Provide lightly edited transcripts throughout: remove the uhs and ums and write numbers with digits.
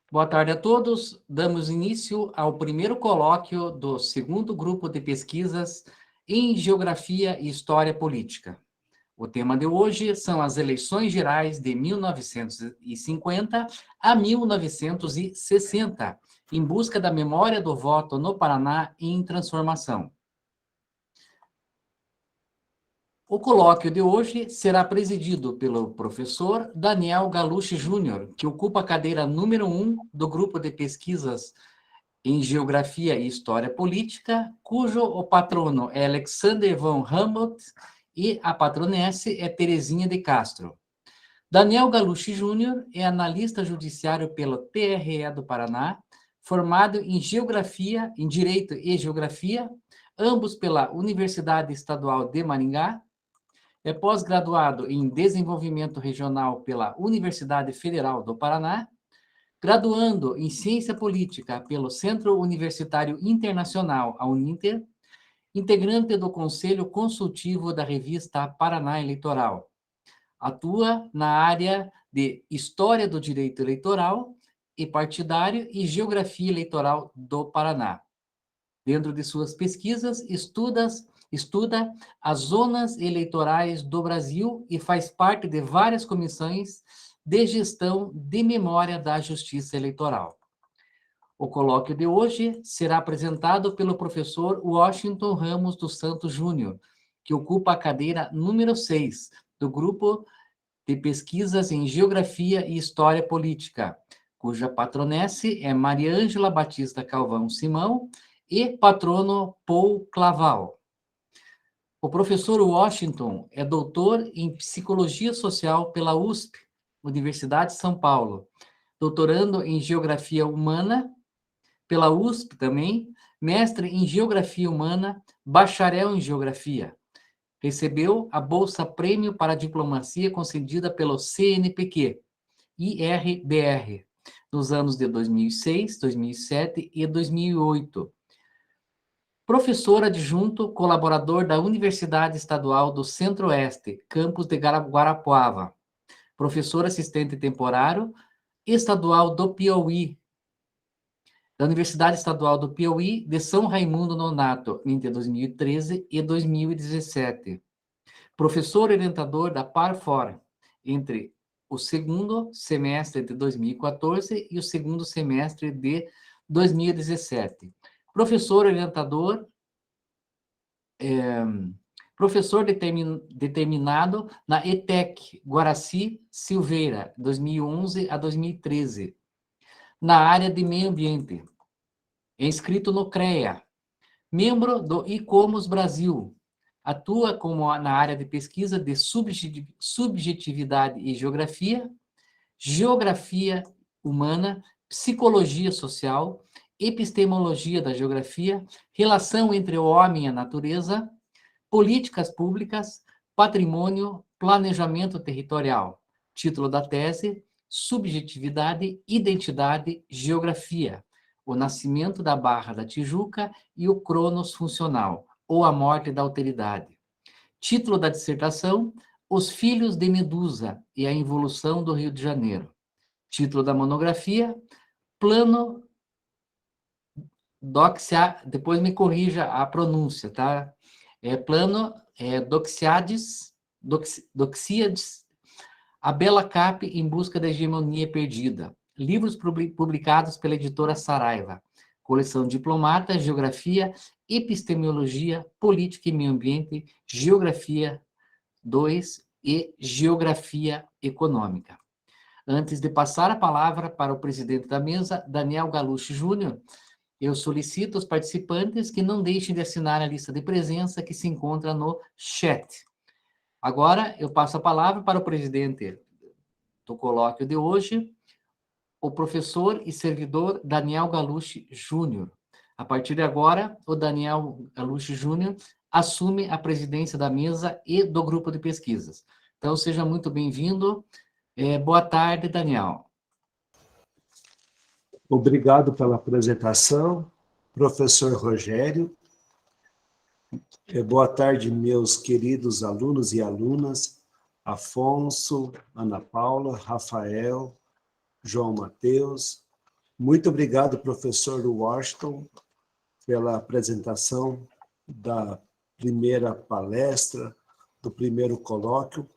Boa tarde a todos. Damos início ao primeiro colóquio do segundo grupo de pesquisas em Geografia e História Política. O tema de hoje são as eleições gerais de 1950 a 1960, em busca da memória do voto no Paraná em transformação. O colóquio de hoje será presidido pelo professor Daniel Galucci Júnior, que ocupa a cadeira número 1 do grupo de pesquisas em Geografia e História Política, cujo o patrono é Alexander von Humboldt e a patronesse é Terezinha de Castro. Daniel Galucci Júnior é analista judiciário pelo TRE do Paraná, formado em Geografia, em Direito e Geografia, ambos pela Universidade Estadual de Maringá. É pós-graduado em Desenvolvimento Regional pela Universidade Federal do Paraná, graduando em Ciência Política pelo Centro Universitário Internacional, a Uninter, integrante do Conselho Consultivo da revista Paraná Eleitoral. Atua na área de História do Direito Eleitoral e Partidário e Geografia Eleitoral do Paraná. Dentro de suas pesquisas, estuda as zonas eleitorais do Brasil e faz parte de várias comissões de gestão de memória da Justiça Eleitoral. O colóquio de hoje será apresentado pelo professor Washington Ramos dos Santos Júnior, que ocupa a cadeira número 6 do grupo de pesquisas em Geografia e História Política, cuja patronesse é Maria Ângela Batista Calvão Simão e patrono Paul Claval. O professor Washington é doutor em Psicologia Social pela USP, Universidade de São Paulo, doutorando em Geografia Humana pela USP também, mestre em Geografia Humana, bacharel em Geografia. Recebeu a Bolsa Prêmio para a Diplomacia concedida pelo CNPq, IRBR, nos anos de 2006, 2007 e 2008. Professor adjunto, colaborador da Universidade Estadual do Centro-Oeste, campus de Guarapuava. Professor assistente temporário, estadual do Piauí, da Universidade Estadual do Piauí, de São Raimundo Nonato, entre 2013 e 2017. Professor orientador da Parfor, entre o segundo semestre de 2014 e o segundo semestre de 2017. Professor orientador, professor determinado na ETEC, Guaraci Silveira, 2011 a 2013, na área de meio ambiente. É inscrito no CREA, membro do ICOMOS Brasil, atua na área de pesquisa de subjetividade e geografia, geografia humana, psicologia social, epistemologia da geografia, relação entre o homem e a natureza, políticas públicas, patrimônio, planejamento territorial. Título da tese: Subjetividade, Identidade, Geografia. O nascimento da Barra da Tijuca e o Cronos funcional, ou a morte da alteridade. Título da dissertação: Os Filhos de Medusa e a Involução do Rio de Janeiro. Título da monografia: Plano Doxiades, depois me corrija a pronúncia, tá? Plano Doxiades, a Bela Cap em busca da hegemonia perdida. Livros publicados pela editora Saraiva. Coleção Diplomata, Geografia, Epistemologia, Política e Meio Ambiente, Geografia 2 e Geografia Econômica. Antes de passar a palavra para o presidente da mesa, Daniel Galucci Júnior, eu solicito aos participantes que não deixem de assinar a lista de presença que se encontra no chat. Agora, eu passo a palavra para o presidente do colóquio de hoje, o professor e servidor Daniel Galucci Júnior. A partir de agora, o Daniel Galucci Júnior assume a presidência da mesa e do grupo de pesquisas. Então, seja muito bem-vindo. Boa tarde, Daniel. Obrigado pela apresentação, professor Rogério. Boa tarde, meus queridos alunos e alunas, Afonso, Ana Paula, Rafael, João Mateus, Muito obrigado, professor Washington, pela apresentação da primeira palestra, do primeiro colóquio.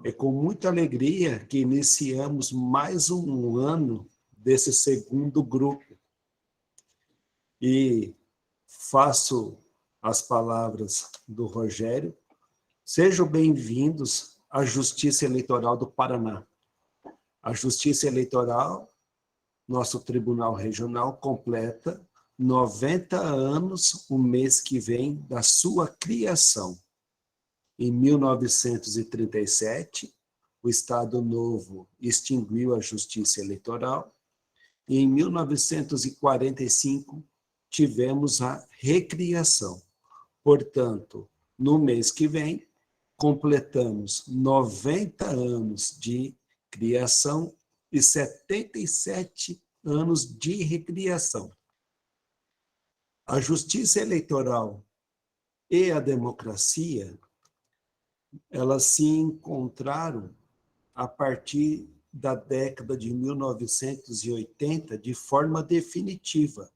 É com muita alegria que iniciamos mais um ano desse segundo grupo. E faço as palavras do Rogério. Sejam bem-vindos à Justiça Eleitoral do Paraná. A Justiça Eleitoral, nosso Tribunal Regional, completa 90 anos o mês que vem da sua criação. Em 1937, o Estado Novo extinguiu a Justiça Eleitoral e em 1945 tivemos a recriação. Portanto, no mês que vem, completamos 90 anos de criação e 77 anos de recriação. A justiça eleitoral e a democracia, elas se encontraram a partir da década de 1980 de forma definitiva.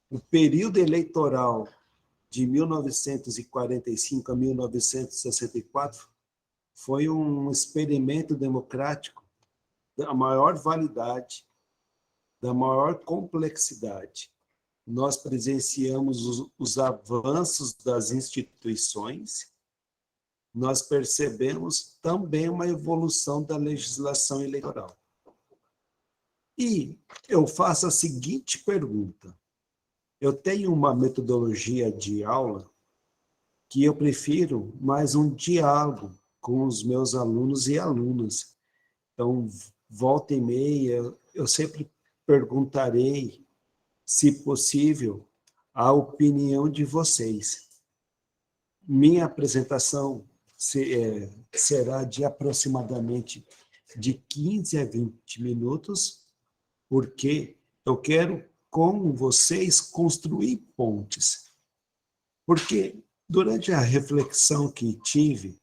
O período eleitoral de 1945 a 1964 foi um experimento democrático da maior validade, da maior complexidade. Nós presenciamos os avanços das instituições, nós percebemos também uma evolução da legislação eleitoral. E eu faço a seguinte pergunta. Eu tenho uma metodologia de aula que eu prefiro mais um diálogo com os meus alunos e alunas. Então, volta e meia, eu sempre perguntarei, se possível, a opinião de vocês. Minha apresentação será de aproximadamente de 15 a 20 minutos, porque eu quero, com vocês, construir pontes. Porque, durante a reflexão que tive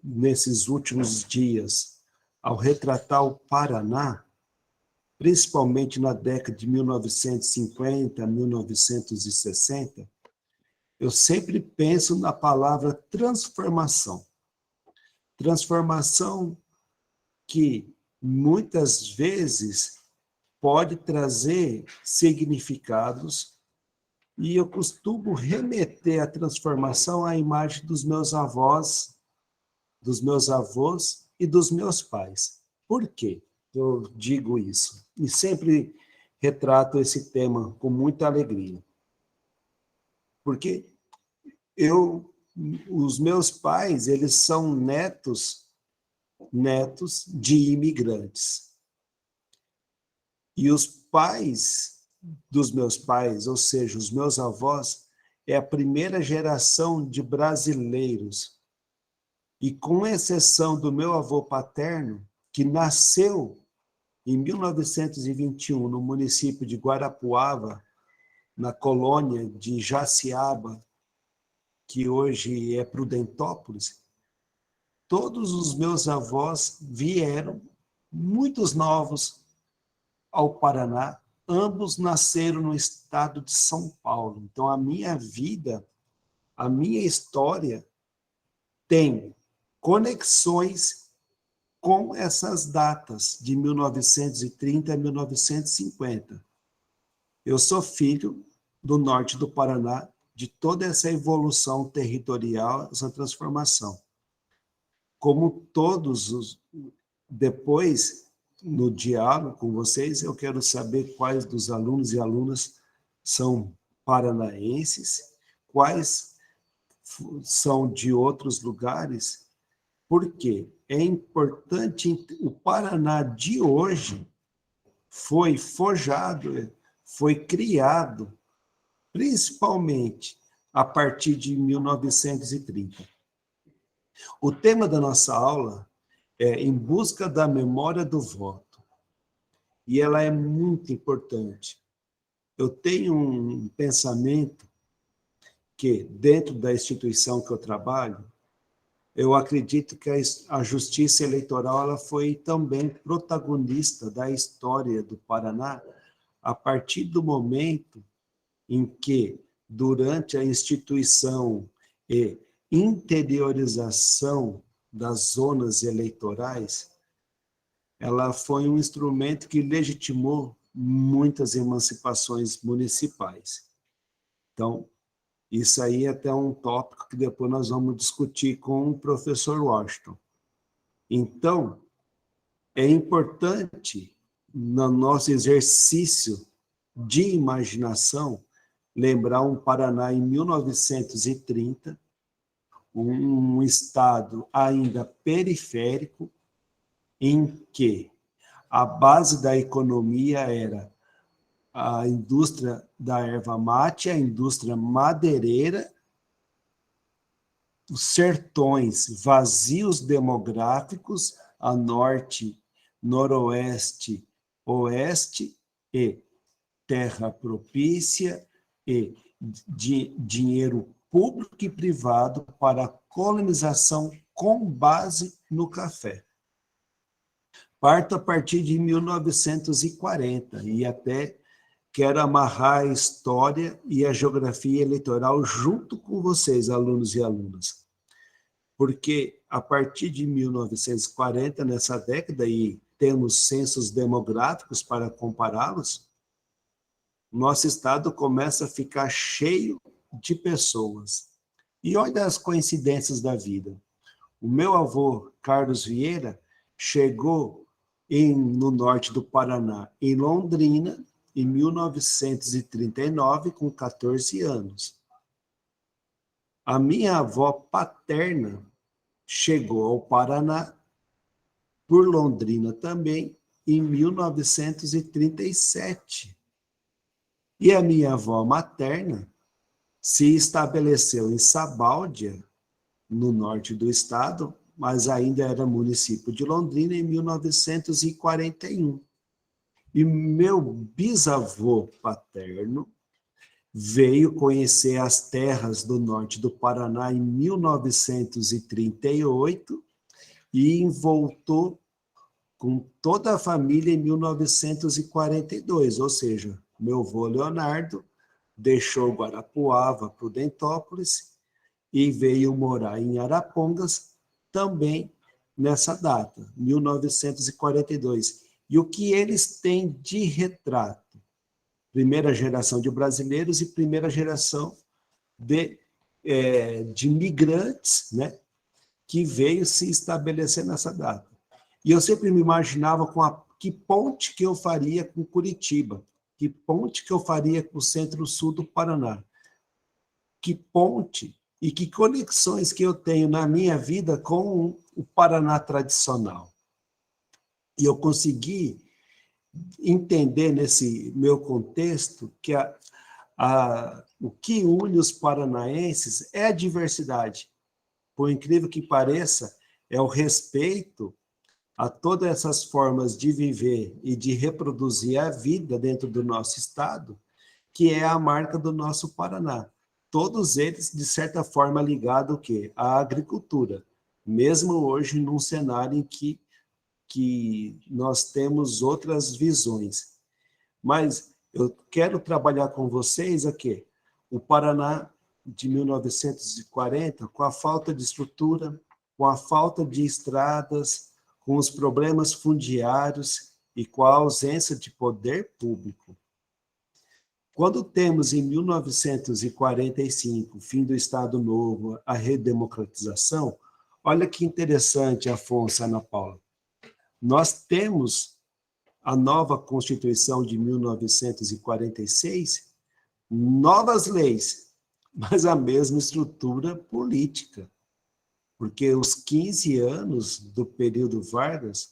nesses últimos dias, ao retratar o Paraná, principalmente na década de 1950, 1960, eu sempre penso na palavra transformação. Transformação que, muitas vezes, pode trazer significados, e eu costumo remeter a transformação à imagem dos meus avós e dos meus pais. Por quê eu digo isso? E sempre retrato esse tema com muita alegria. Porque os meus pais, eles são netos de imigrantes. E os pais dos meus pais, ou seja, os meus avós, é a primeira geração de brasileiros. E com exceção do meu avô paterno, que nasceu em 1921 no município de Guarapuava, na colônia de Jaciaba, que hoje é Prudentópolis, todos os meus avós vieram, muitos novos, ao Paraná. Ambos nasceram no estado de São Paulo. Então, a minha vida, a minha história tem conexões com essas datas de 1930 a 1950. Eu sou filho do norte do Paraná, de toda essa evolução territorial, essa transformação. Como depois, no diálogo com vocês, eu quero saber quais dos alunos e alunas são paranaenses, quais são de outros lugares, porque é importante, o Paraná de hoje foi forjado, foi criado, principalmente a partir de 1930. O tema da nossa aula é Em Busca da Memória do Voto. E ela é muito importante. Eu tenho um pensamento que, dentro da instituição que eu trabalho, eu acredito que a justiça eleitoral ela foi também protagonista da história do Paraná a partir do momento em que, durante a instituição e interiorização das zonas eleitorais, ela foi um instrumento que legitimou muitas emancipações municipais. Então, isso aí é até um tópico que depois nós vamos discutir com o professor Washington. Então, é importante, no nosso exercício de imaginação, lembrar um Paraná em 1930, um estado ainda periférico, em que a base da economia era a indústria da erva mate, a indústria madeireira, os sertões vazios demográficos, a norte, noroeste, oeste, e terra propícia, e dinheiro público e privado para a colonização com base no café. Parto a partir de 1940, e até quero amarrar a história e a geografia eleitoral junto com vocês, alunos e alunas. Porque a partir de 1940, nessa década, e temos censos demográficos para compará-los, nosso estado começa a ficar cheio de pessoas. E olha as coincidências da vida. O meu avô, Carlos Vieira, chegou no norte do Paraná, em Londrina, em 1939, com 14 anos. A minha avó paterna chegou ao Paraná, por Londrina também, em 1937. E a minha avó materna se estabeleceu em Sabáudia, no norte do estado, mas ainda era município de Londrina, em 1941. E meu bisavô paterno veio conhecer as terras do norte do Paraná em 1938 e voltou com toda a família em 1942, ou seja, meu avô Leonardo deixou Guarapuava, Prudentópolis, e veio morar em Arapongas também nessa data, 1942. E o que eles têm de retrato? Primeira geração de brasileiros e primeira geração de migrantes, né, que veio se estabelecer nessa data. E eu sempre me imaginava que ponte que eu faria com Curitiba, que ponte que eu faria com o centro-sul do Paraná, que ponte e que conexões que eu tenho na minha vida com o Paraná tradicional. E eu consegui entender nesse meu contexto que o que une os paranaenses é a diversidade. Por incrível que pareça, é o respeito a todas essas formas de viver e de reproduzir a vida dentro do nosso estado, que é a marca do nosso Paraná. Todos eles, de certa forma, ligados à agricultura, mesmo hoje num cenário em que nós temos outras visões. Mas eu quero trabalhar com vocês aqui o Paraná de 1940, com a falta de estrutura, com a falta de estradas, com os problemas fundiários e com a ausência de poder público. Quando temos, em 1945, o fim do Estado Novo, a redemocratização, olha que interessante, Afonso, Ana Paula. Nós temos a nova Constituição de 1946, novas leis, mas a mesma estrutura política. Porque os 15 anos do período Vargas,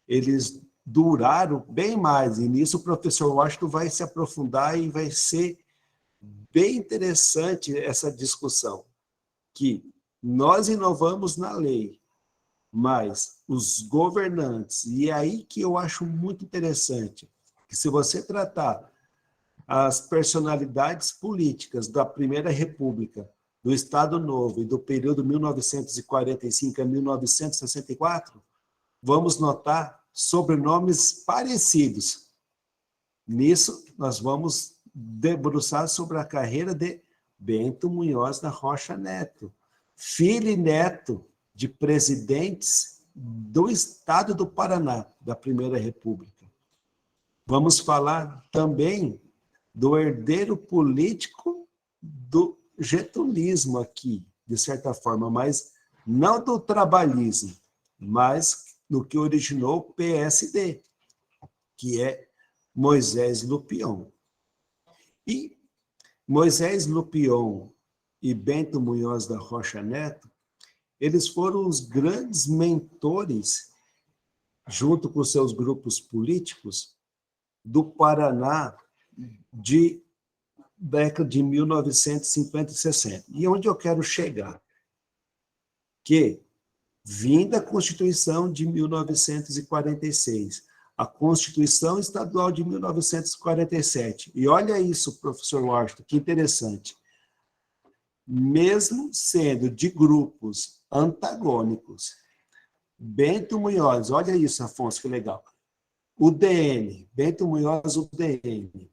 eles duraram bem mais, e nisso o professor Washington vai se aprofundar e vai ser bem interessante essa discussão, que nós inovamos na lei, mas os governantes, e é aí que eu acho muito interessante, que se você tratar as personalidades políticas da Primeira República do Estado Novo e do período 1945 a 1964, vamos notar sobrenomes parecidos. Nisso, nós vamos debruçar sobre a carreira de Bento Munhoz da Rocha Neto, filho e neto de presidentes do Estado do Paraná, da Primeira República. Vamos falar também do herdeiro político do getulismo aqui, de certa forma, mas não do trabalhismo, mas no que originou o PSD, que é Moisés Lupion. E Moisés Lupion e Bento Munhoz da Rocha Neto, eles foram os grandes mentores, junto com seus grupos políticos, do Paraná de década de 1950 e 60. E onde eu quero chegar? Que, vinda a Constituição de 1946, a Constituição Estadual de 1947, e olha isso, professor Washington, que interessante, mesmo sendo de grupos antagônicos, Bento Munhoz, olha isso, Afonso, que legal, o DN, Bento Munhoz, o DN,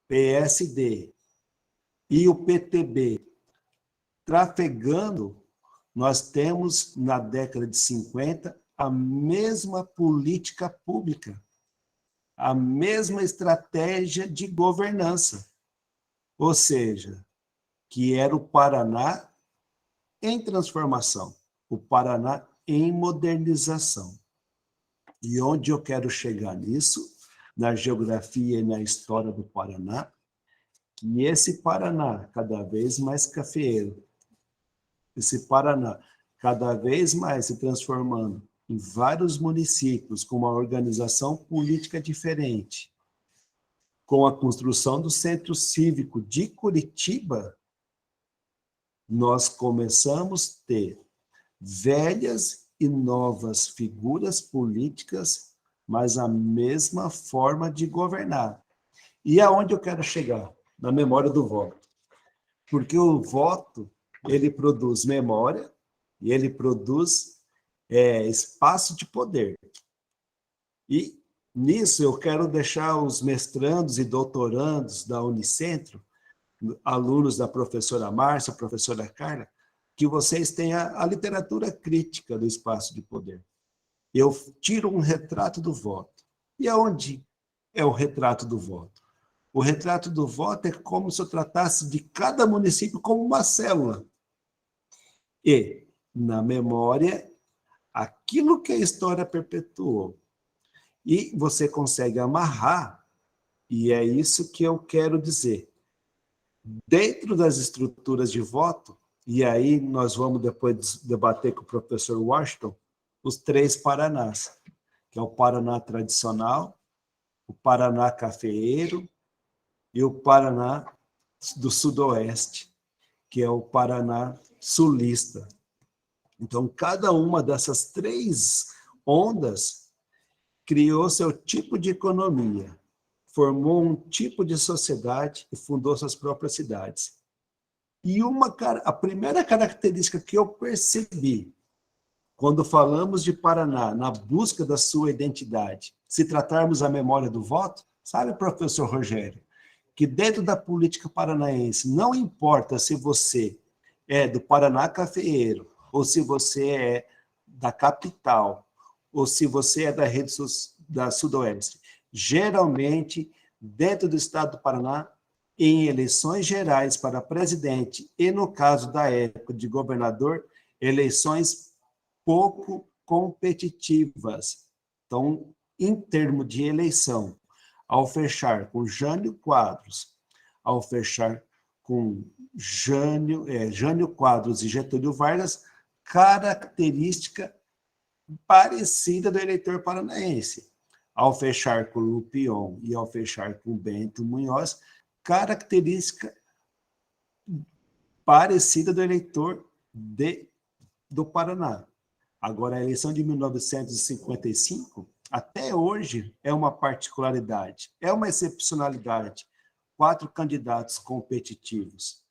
PSD e o PTB trafegando, nós temos, na década de 50, a mesma política pública, a mesma estratégia de governança, ou seja, que era o Paraná em transformação, o Paraná em modernização. E onde eu quero chegar nisso, na geografia e na história do Paraná, que esse Paraná cada vez mais cafeeiro, esse Paraná cada vez mais se transformando em vários municípios com uma organização política diferente, com a construção do Centro Cívico de Curitiba, nós começamos a ter velhas e novas figuras políticas, mas a mesma forma de governar. E aonde eu quero chegar? Na memória do voto. Porque o voto, ele produz memória e ele produz espaço de poder. E nisso eu quero deixar os mestrandos e doutorandos da Unicentro, alunos da professora Márcia, professora Carla, que vocês tenham a literatura crítica do espaço de poder. Eu tiro um retrato do voto. E aonde é o retrato do voto? O retrato do voto é como se eu tratasse de cada município como uma célula. E, na memória, aquilo que a história perpetuou. E você consegue amarrar, e é isso que eu quero dizer. Dentro das estruturas de voto, e aí nós vamos depois debater com o professor Washington, os 3 Paranás, que é o Paraná tradicional, o Paraná cafeeiro e o Paraná do Sudoeste, que é o Paraná sulista. Então, cada uma dessas 3 ondas criou seu tipo de economia, formou um tipo de sociedade e fundou suas próprias cidades. E a primeira característica que eu percebi quando falamos de Paraná, na busca da sua identidade, se tratarmos a memória do voto, sabe, professor Rogério, que dentro da política paranaense, não importa se você é do Paraná cafeeiro, ou se você é da capital, ou se você é da rede da Sudoeste, geralmente, dentro do estado do Paraná, em eleições gerais para presidente, e no caso da época de governador, eleições pouco competitivas. Então, em termos de eleição, ao fechar com Jânio Quadros, ao fechar com Jânio Quadros e Getúlio Vargas, característica parecida do eleitor paranaense. Ao fechar com Lupion e ao fechar com Bento Munhoz, característica parecida do eleitor do Paraná. Agora, a eleição de 1955, até hoje, é uma particularidade, é uma excepcionalidade, 4 candidatos competitivos.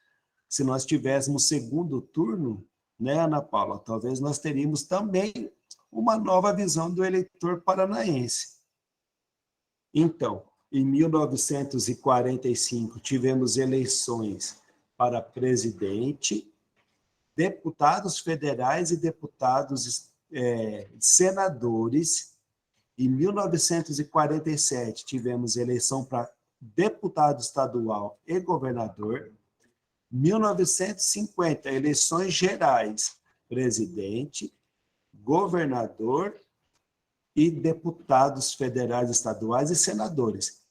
Se nós tivéssemos segundo turno, né, Ana Paula, talvez nós teríamos também uma nova visão do eleitor paranaense. Então, em 1945, tivemos eleições para presidente, deputados federais e deputados senadores. Em 1947, tivemos eleição para deputado estadual e governador. 1950, eleições gerais, presidente, governador e deputados federais, estaduais e senadores.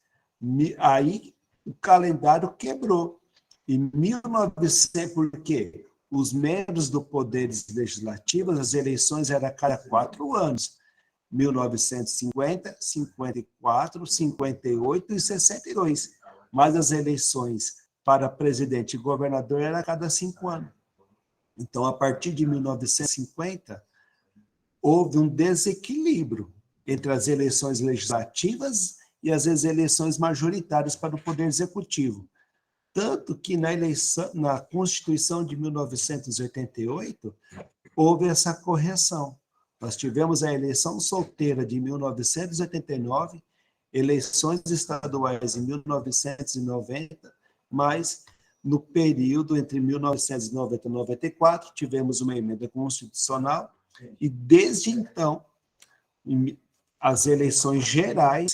Aí o calendário quebrou. Em 1900, por quê? Os membros do Poder Legislativo, as eleições eram a cada 4 anos. 1950, 54, 58 e 62. Mas as eleições para presidente e governador eram a cada 5 anos. Então, a partir de 1950, houve um desequilíbrio entre as eleições legislativas e as eleições majoritárias para o Poder Executivo. Tanto que na Constituição de 1988, houve essa correção. Nós tivemos a eleição solteira de 1989, eleições estaduais em 1990, mas no período entre 1990 e 94, tivemos uma emenda constitucional, e desde então, as eleições gerais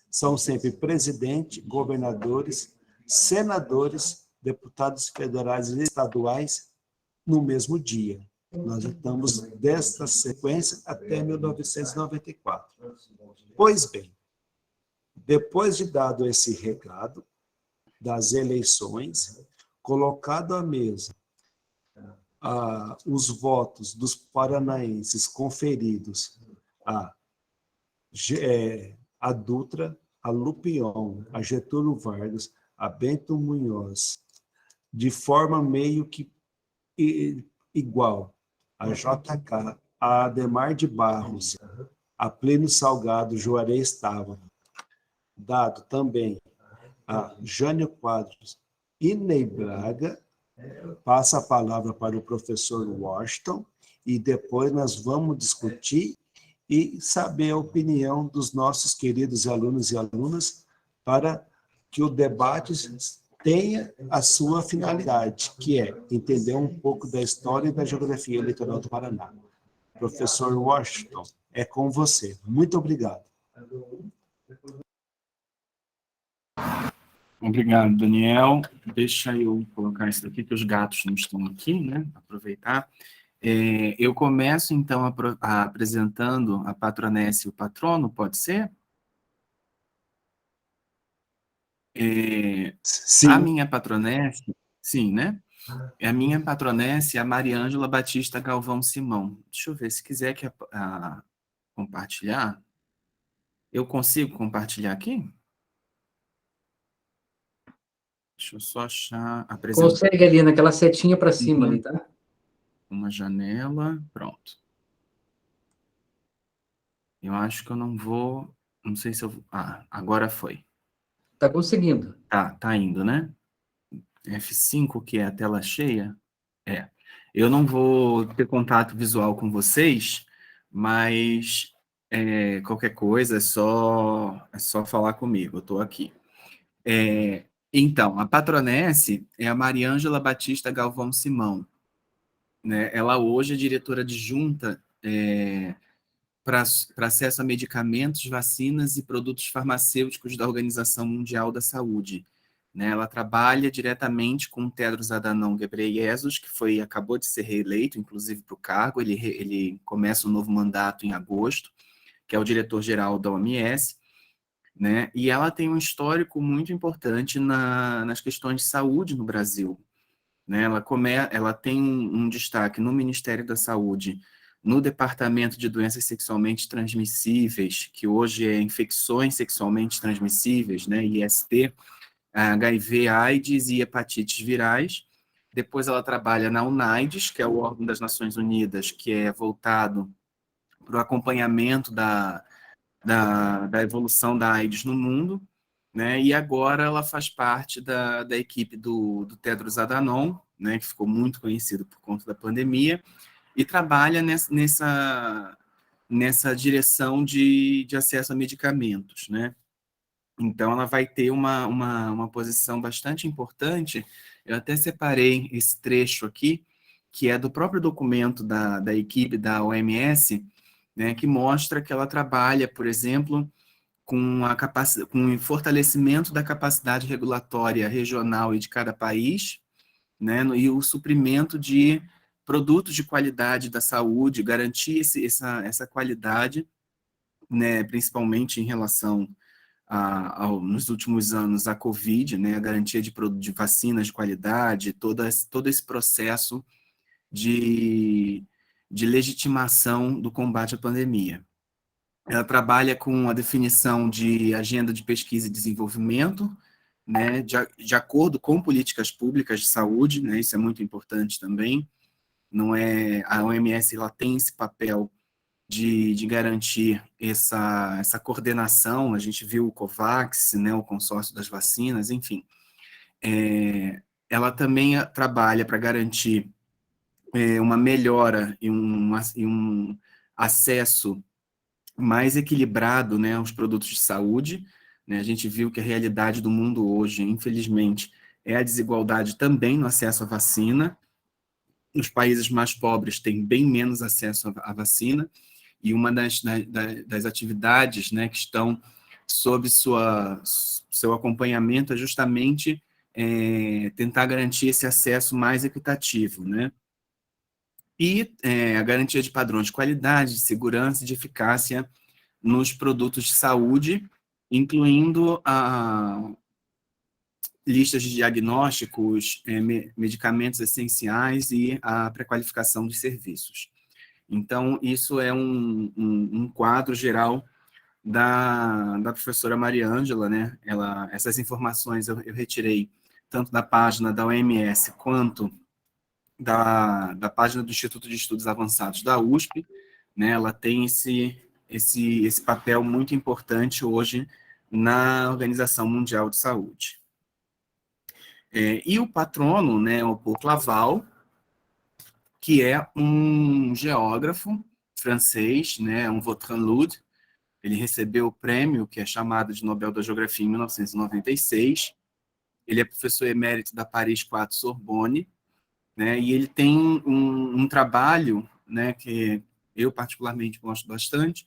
são sempre presidente, governadores, senadores, deputados federais e estaduais no mesmo dia. Nós estamos desta sequência até 1994. Pois bem, depois de dado esse recado das eleições, colocado à mesa os votos dos paranaenses conferidos a Dutra, a Lupion, a Getúlio Vargas, a Bento Munhoz, de forma meio que igual, a JK, a Adhemar de Barros, a Plínio Salgado, Juarez Távora, dado também a Jânio Quadros e Ney Braga, passa a palavra para o professor Washington, e depois nós vamos discutir e saber a opinião dos nossos queridos alunos e alunas, para que o debate tenha a sua finalidade, que é entender um pouco da história e da geografia eleitoral do Paraná. Professor Washington, é com você. Muito obrigado. Obrigado, Daniel. Deixa eu colocar isso daqui, que os gatos não estão aqui, né? Aproveitar. Eu começo, então, apresentando a patronessa e o patrono, pode ser? Sim. A minha patronessa, sim, né? A minha patronessa é a Mariângela Batista Galvão Simão. Deixa eu ver, se quiser compartilhar, eu consigo compartilhar aqui? Deixa eu só achar... Consegue ali, naquela setinha para cima ali, tá? Uma janela, pronto. Eu acho que eu não vou... Não sei se eu... agora foi. Tá conseguindo. Tá indo, né? F5, que é a tela cheia. Eu não vou ter contato visual com vocês, mas qualquer coisa é só falar comigo, eu estou aqui. Então, a patronesse é a Mariângela Batista Galvão Simão, né? Ela hoje é diretora adjunta para acesso a medicamentos, vacinas e produtos farmacêuticos da Organização Mundial da Saúde. Né? Ela trabalha diretamente com o Tedros Adhanom Ghebreyesus, que acabou de ser reeleito, inclusive, para o cargo. Ele começa um novo mandato em agosto, que é o diretor-geral da OMS. Né? E ela tem um histórico muito importante nas questões de saúde no Brasil. Né? Ela tem um destaque no Ministério da Saúde, no Departamento de Doenças Sexualmente Transmissíveis, que hoje é Infecções Sexualmente Transmissíveis, né? IST, HIV, AIDS e hepatites virais. Depois ela trabalha na UNAIDS, que é o órgão das Nações Unidas, que é voltado para o acompanhamento da evolução da AIDS no mundo, né? E agora ela faz parte da equipe do Tedros Adhanom, né? Que ficou muito conhecido por conta da pandemia, e trabalha nessa direção de acesso a medicamentos, né? Então, ela vai ter uma posição bastante importante. Eu até separei esse trecho aqui, que é do próprio documento da equipe da OMS, né, que mostra que ela trabalha, por exemplo, com o fortalecimento da capacidade regulatória regional e de cada país, né, e o suprimento de produtos de qualidade da saúde, garantir essa qualidade, né, principalmente em relação nos últimos anos a Covid, né, a garantia de vacinas de qualidade, todo esse processo de legitimação do combate à pandemia. Ela trabalha com a definição de agenda de pesquisa e desenvolvimento, né, de acordo com políticas públicas de saúde, né, isso é muito importante também. Não é, a OMS ela tem esse papel de garantir essa coordenação. A gente viu o COVAX, né, o consórcio das vacinas, enfim. Ela também trabalha para garantir uma melhora e um acesso mais equilibrado, né, aos produtos de saúde, né? A gente viu que a realidade do mundo hoje, infelizmente, é a desigualdade também no acesso à vacina. Os países mais pobres têm bem menos acesso à vacina, e uma das atividades, né, que estão sob seu acompanhamento é justamente tentar garantir esse acesso mais equitativo, né? E a garantia de padrões de qualidade, de segurança e de eficácia nos produtos de saúde, incluindo listas de diagnósticos, medicamentos essenciais e a pré-qualificação dos serviços. Então, isso é um quadro geral da professora Mariângela, né? Essas informações eu retirei tanto da página da OMS quanto da página do Instituto de Estudos Avançados da USP, né? Ela tem esse papel muito importante hoje na Organização Mundial de Saúde. E o patrono, né, o Paul Claval, que é um geógrafo francês, né, um Vautrin Lud. Ele recebeu o prêmio, que é chamado de Nobel da Geografia, em 1996. Ele é professor emérito da Paris 4 Sorbonne, né, e ele tem um trabalho, né, que eu particularmente gosto bastante,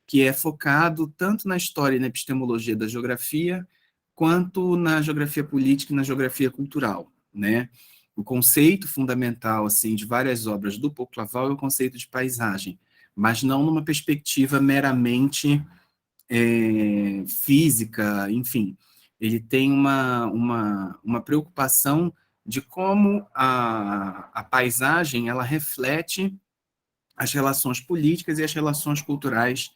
que é focado tanto na história e na epistemologia da geografia, quanto na geografia política e na geografia cultural, né? O conceito fundamental, assim, de várias obras do Paul Claval é o conceito de paisagem, mas não numa perspectiva meramente física, enfim. Ele tem uma preocupação de como a paisagem ela reflete as relações políticas e as relações culturais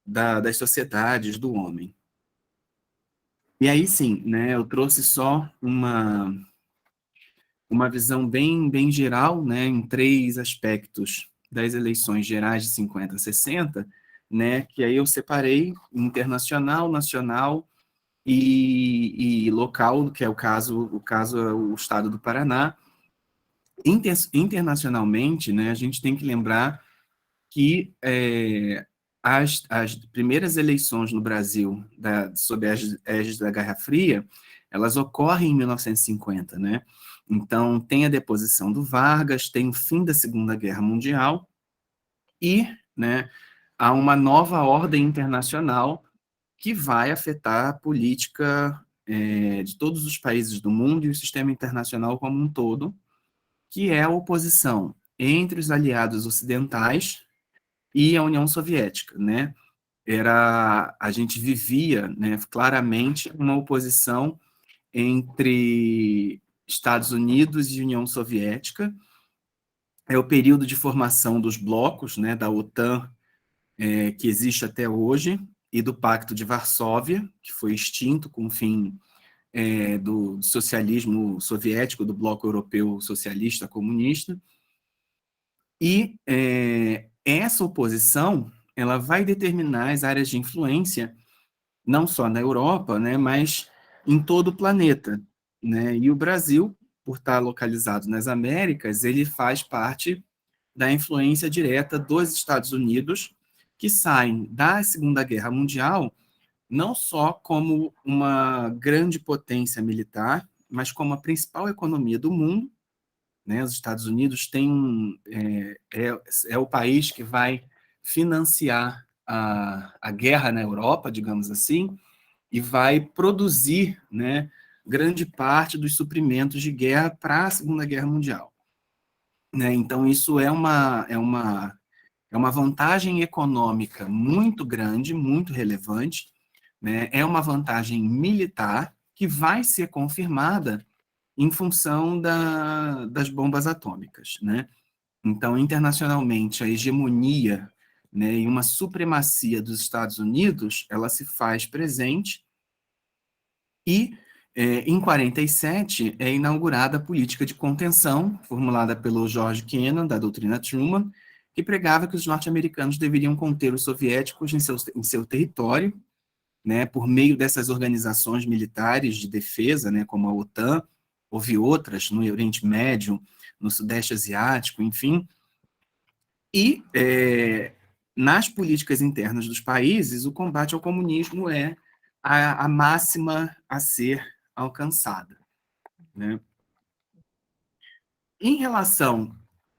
das sociedades, do homem. E aí, sim, né, eu trouxe só uma visão bem geral, né, em 3 aspectos das eleições gerais de 50 a 60, né, que aí eu separei internacional, nacional e local, que é o caso é o estado do Paraná. Internacionalmente, né, a gente tem que lembrar que as primeiras eleições no Brasil, sob a égide da Guerra Fria, elas ocorrem em 1950, né? Então, tem a deposição do Vargas, tem o fim da Segunda Guerra Mundial e, né, há uma nova ordem internacional que vai afetar a política de todos os países do mundo e o sistema internacional como um todo, que é a oposição entre os aliados ocidentais e a União Soviética, né? A gente vivia, né, claramente uma oposição entre Estados Unidos e União Soviética. É o período de formação dos blocos, né, da OTAN, que existe até hoje, e do Pacto de Varsóvia, que foi extinto com o fim do socialismo soviético, do bloco europeu socialista comunista. E essa oposição ela vai determinar as áreas de influência não só na Europa, né, mas em todo o planeta, né? E o Brasil, por estar localizado nas Américas, ele faz parte da influência direta dos Estados Unidos, que saem da Segunda Guerra Mundial não só como uma grande potência militar, mas como a principal economia do mundo, né? Os Estados Unidos é o país que vai financiar a guerra na Europa, digamos assim, e vai produzir, né, grande parte dos suprimentos de guerra para a Segunda Guerra Mundial, né? Então, isso é uma vantagem econômica muito grande, muito relevante, né? É uma vantagem militar que vai ser confirmada em função das bombas atômicas, né? Então, internacionalmente, a hegemonia, né, e uma supremacia dos Estados Unidos, ela se faz presente e, em 47, é inaugurada a política de contenção, formulada pelo George Kennan, da doutrina Truman, que pregava que os norte-americanos deveriam conter os soviéticos em seu território, né, por meio dessas organizações militares de defesa, né, como a OTAN, houve outras no Oriente Médio, no Sudeste Asiático, enfim, e nas políticas internas dos países, o combate ao comunismo é a máxima a ser alcançada, né? Em relação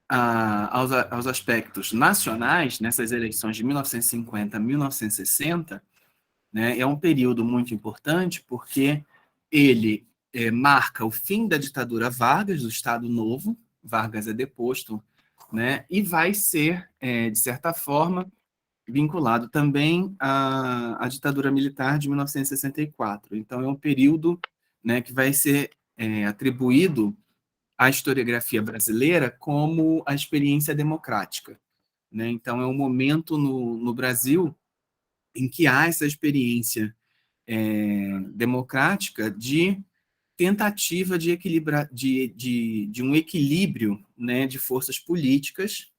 aos aspectos nacionais, nessas eleições de 1950 a 1960, né, é um período muito importante porque ele marca o fim da ditadura Vargas, do Estado Novo. Vargas é deposto, né, e vai ser, de certa forma, vinculado também à ditadura militar de 1964. Então, é um período, né, que vai ser atribuído à historiografia brasileira como a experiência democrática, né? Então, é um momento no Brasil em que há essa experiência democrática de tentativa de equilibrar, de um equilíbrio, né, de forças políticas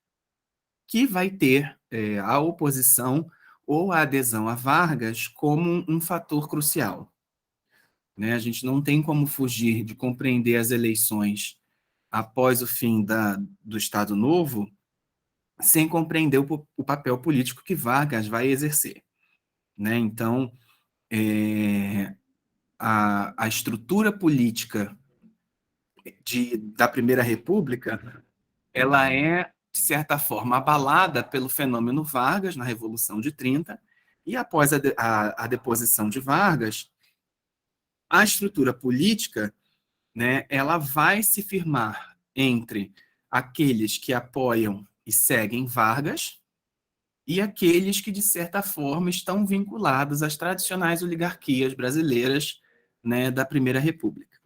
que vai ter a oposição ou a adesão a Vargas como um fator crucial, né? A gente não tem como fugir de compreender as eleições após o fim do Estado Novo sem compreender o papel político que Vargas vai exercer, né? Então, a estrutura política da Primeira República, ela é, de certa forma, abalada pelo fenômeno Vargas na Revolução de 30, e após a deposição de Vargas, a estrutura política, né, ela vai se firmar entre aqueles que apoiam e seguem Vargas e aqueles que, de certa forma, estão vinculados às tradicionais oligarquias brasileiras, né, da Primeira República,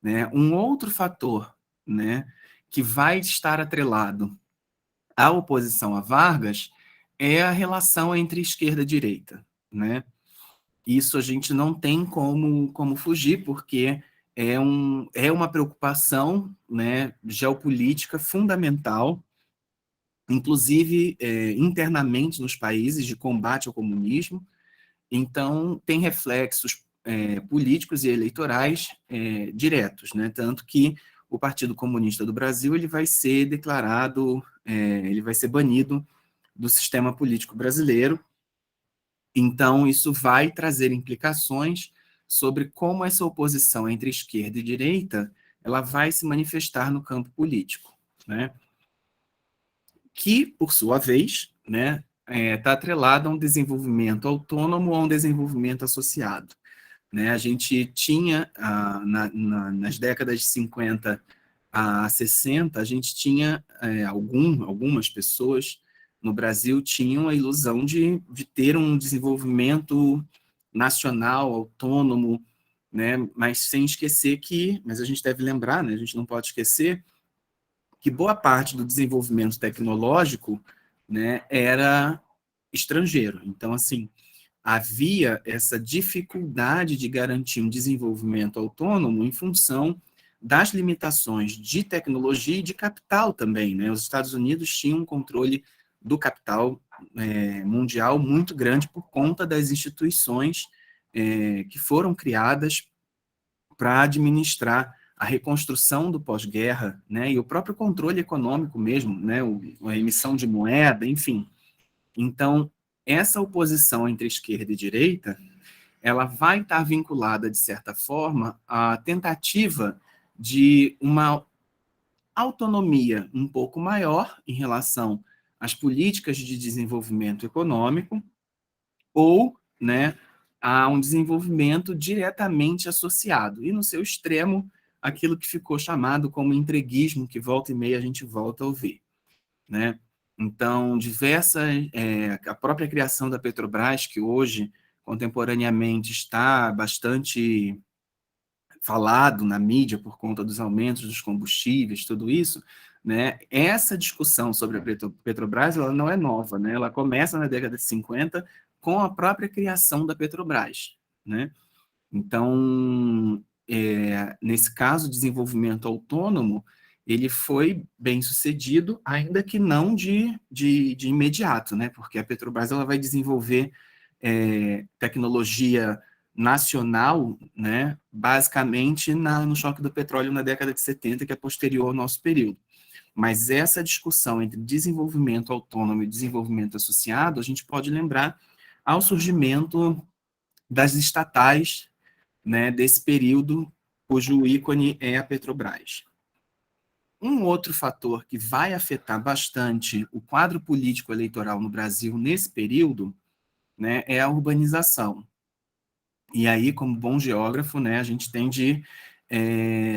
né? Um outro fator, né, que vai estar atrelado à oposição a Vargas é a relação entre esquerda e direita, né? Isso a gente não tem como fugir, porque é uma preocupação, né, geopolítica fundamental, inclusive internamente nos países, de combate ao comunismo. Então, tem reflexos políticos e eleitorais diretos, né? Tanto que o Partido Comunista do Brasil ele vai ser declarado, ele vai ser banido do sistema político brasileiro. Então, isso vai trazer implicações sobre como essa oposição entre esquerda e direita ela vai se manifestar no campo político, né? Que, por sua vez, né, está atrelado a um desenvolvimento autônomo ou a um desenvolvimento associado, né? A gente tinha, nas décadas de 50 a 60, a gente tinha, algumas pessoas no Brasil tinham a ilusão de ter um desenvolvimento nacional, autônomo, né? Mas sem esquecer mas a gente deve lembrar, né? A gente não pode esquecer que boa parte do desenvolvimento tecnológico, né, era estrangeiro. Então, assim, havia essa dificuldade de garantir um desenvolvimento autônomo em função das limitações de tecnologia e de capital também, né? Os Estados Unidos tinham um controle do capital mundial muito grande por conta das instituições que foram criadas para administrar a reconstrução do pós-guerra, né, e o próprio controle econômico mesmo, né, a emissão de moeda, enfim. Então, essa oposição entre esquerda e direita, ela vai estar vinculada, de certa forma, à tentativa de uma autonomia um pouco maior em relação às políticas de desenvolvimento econômico, ou, né, a um desenvolvimento diretamente associado, e no seu extremo, aquilo que ficou chamado como entreguismo, que volta e meia a gente volta a ouvir, né? Então, a própria criação da Petrobras, que hoje, contemporaneamente, está bastante falado na mídia por conta dos aumentos dos combustíveis, tudo isso, né? Essa discussão sobre a Petrobras, ela não é nova, né? Ela começa na década de 50 com a própria criação da Petrobras, né? Então, nesse caso, o desenvolvimento autônomo, ele foi bem sucedido, ainda que não de imediato, né? Porque a Petrobras ela vai desenvolver tecnologia nacional, né, basicamente no choque do petróleo na década de 70, que é posterior ao nosso período. Mas essa discussão entre desenvolvimento autônomo e desenvolvimento associado, a gente pode lembrar ao surgimento das estatais, né, desse período, cujo ícone é a Petrobras. Um outro fator que vai afetar bastante o quadro político eleitoral no Brasil nesse período, né, é a urbanização. E aí, como bom geógrafo, né, a gente tem de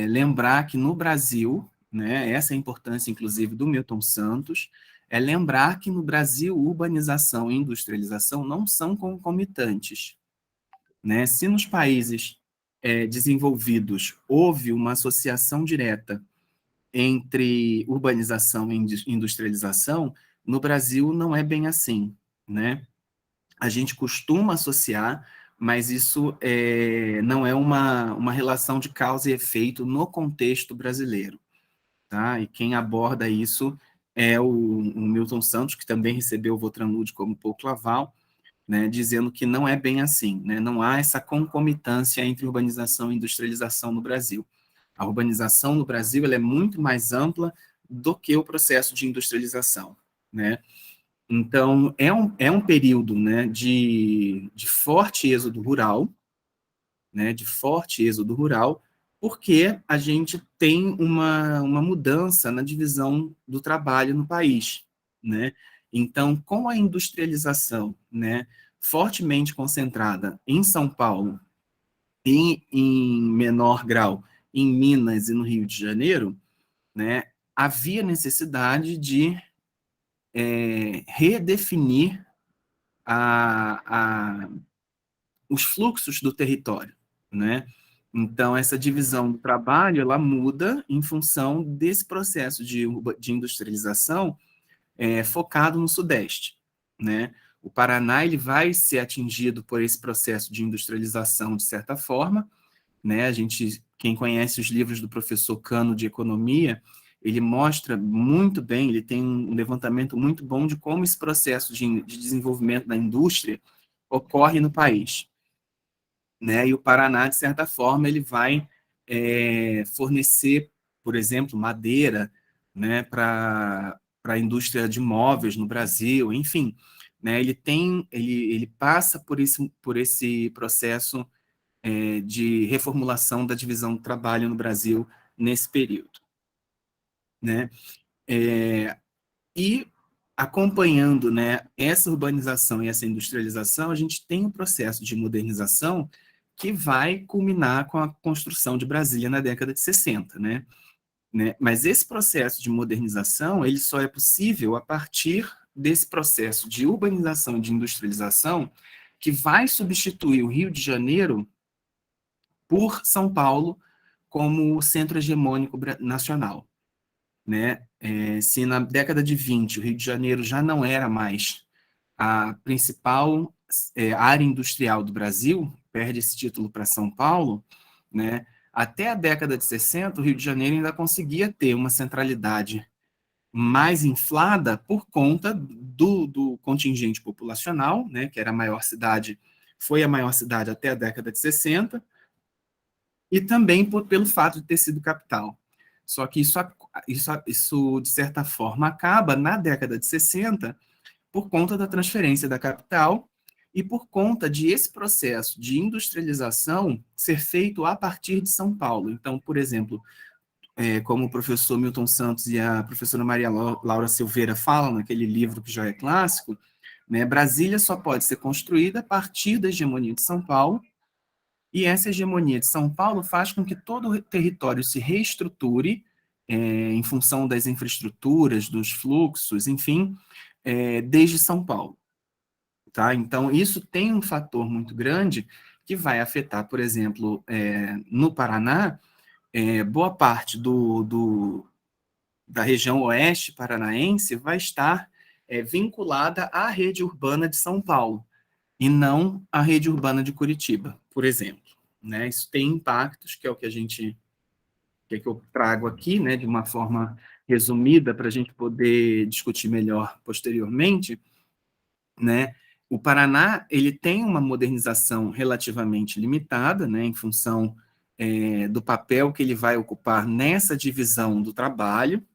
lembrar que no Brasil, né, essa é a importância, inclusive, do Milton Santos, é lembrar que no Brasil urbanização e industrialização não são concomitantes, né? Se nos países desenvolvidos houve uma associação direta entre urbanização e industrialização, no Brasil não é bem assim, né? A gente costuma associar, mas isso não é uma relação de causa e efeito no contexto brasileiro, tá? E quem aborda isso é o Milton Santos, que também recebeu o Vautrin-Lud como Paul Claval, né, dizendo que não é bem assim, né? Não há essa concomitância entre urbanização e industrialização no Brasil. A urbanização no Brasil ela é muito mais ampla do que o processo de industrialização, né? Então, é um período, né, de forte êxodo rural, né, de forte êxodo rural, porque a gente tem uma mudança na divisão do trabalho no país, né? Então, com a industrialização, né, fortemente concentrada em São Paulo e, em menor grau, em Minas e no Rio de Janeiro, né, havia necessidade de redefinir os fluxos do território, né? Então, essa divisão do trabalho, ela muda em função desse processo de industrialização focado no Sudeste, né? O Paraná ele vai ser atingido por esse processo de industrialização, de certa forma, né? Quem conhece os livros do professor Cano de Economia, ele mostra muito bem, ele tem um levantamento muito bom de como esse processo de desenvolvimento da indústria ocorre no país, né? E o Paraná, de certa forma, ele vai fornecer, por exemplo, madeira, né, para a indústria de móveis no Brasil, enfim, né? Ele passa por esse processo de reformulação da divisão do trabalho no Brasil nesse período, né? E acompanhando, né, essa urbanização e essa industrialização, a gente tem um processo de modernização que vai culminar com a construção de Brasília na década de 60, né? Mas esse processo de modernização, ele só é possível a partir desse processo de urbanização e de industrialização que vai substituir o Rio de Janeiro por São Paulo como centro hegemônico nacional, né? Se na década de 20 o Rio de Janeiro já não era mais a principal área industrial do Brasil, perde esse título para São Paulo, né? Até a década de 60, o Rio de Janeiro ainda conseguia ter uma centralidade mais inflada por conta do contingente populacional, né, que era a maior cidade foi a maior cidade até a década de 60, e também pelo fato de ter sido capital. Só que isso, de certa forma, acaba na década de 60 por conta da transferência da capital e por conta de esse processo de industrialização ser feito a partir de São Paulo. Então, por exemplo, como o professor Milton Santos e a professora Maria Laura Silveira falam naquele livro que já é clássico, né, Brasília só pode ser construída a partir da hegemonia de São Paulo, e essa hegemonia de São Paulo faz com que todo o território se reestruture em função das infraestruturas, dos fluxos, enfim, desde São Paulo. Tá? Então, isso tem um fator muito grande que vai afetar, por exemplo, no Paraná, boa parte da região oeste paranaense vai estar vinculada à rede urbana de São Paulo, e não à rede urbana de Curitiba, por exemplo. Né? Isso tem impactos, que é o que que eu trago aqui, né, de uma forma resumida, para a gente poder discutir melhor posteriormente. Né? O Paraná ele tem uma modernização relativamente limitada, né, em função do papel que ele vai ocupar nessa divisão do trabalho.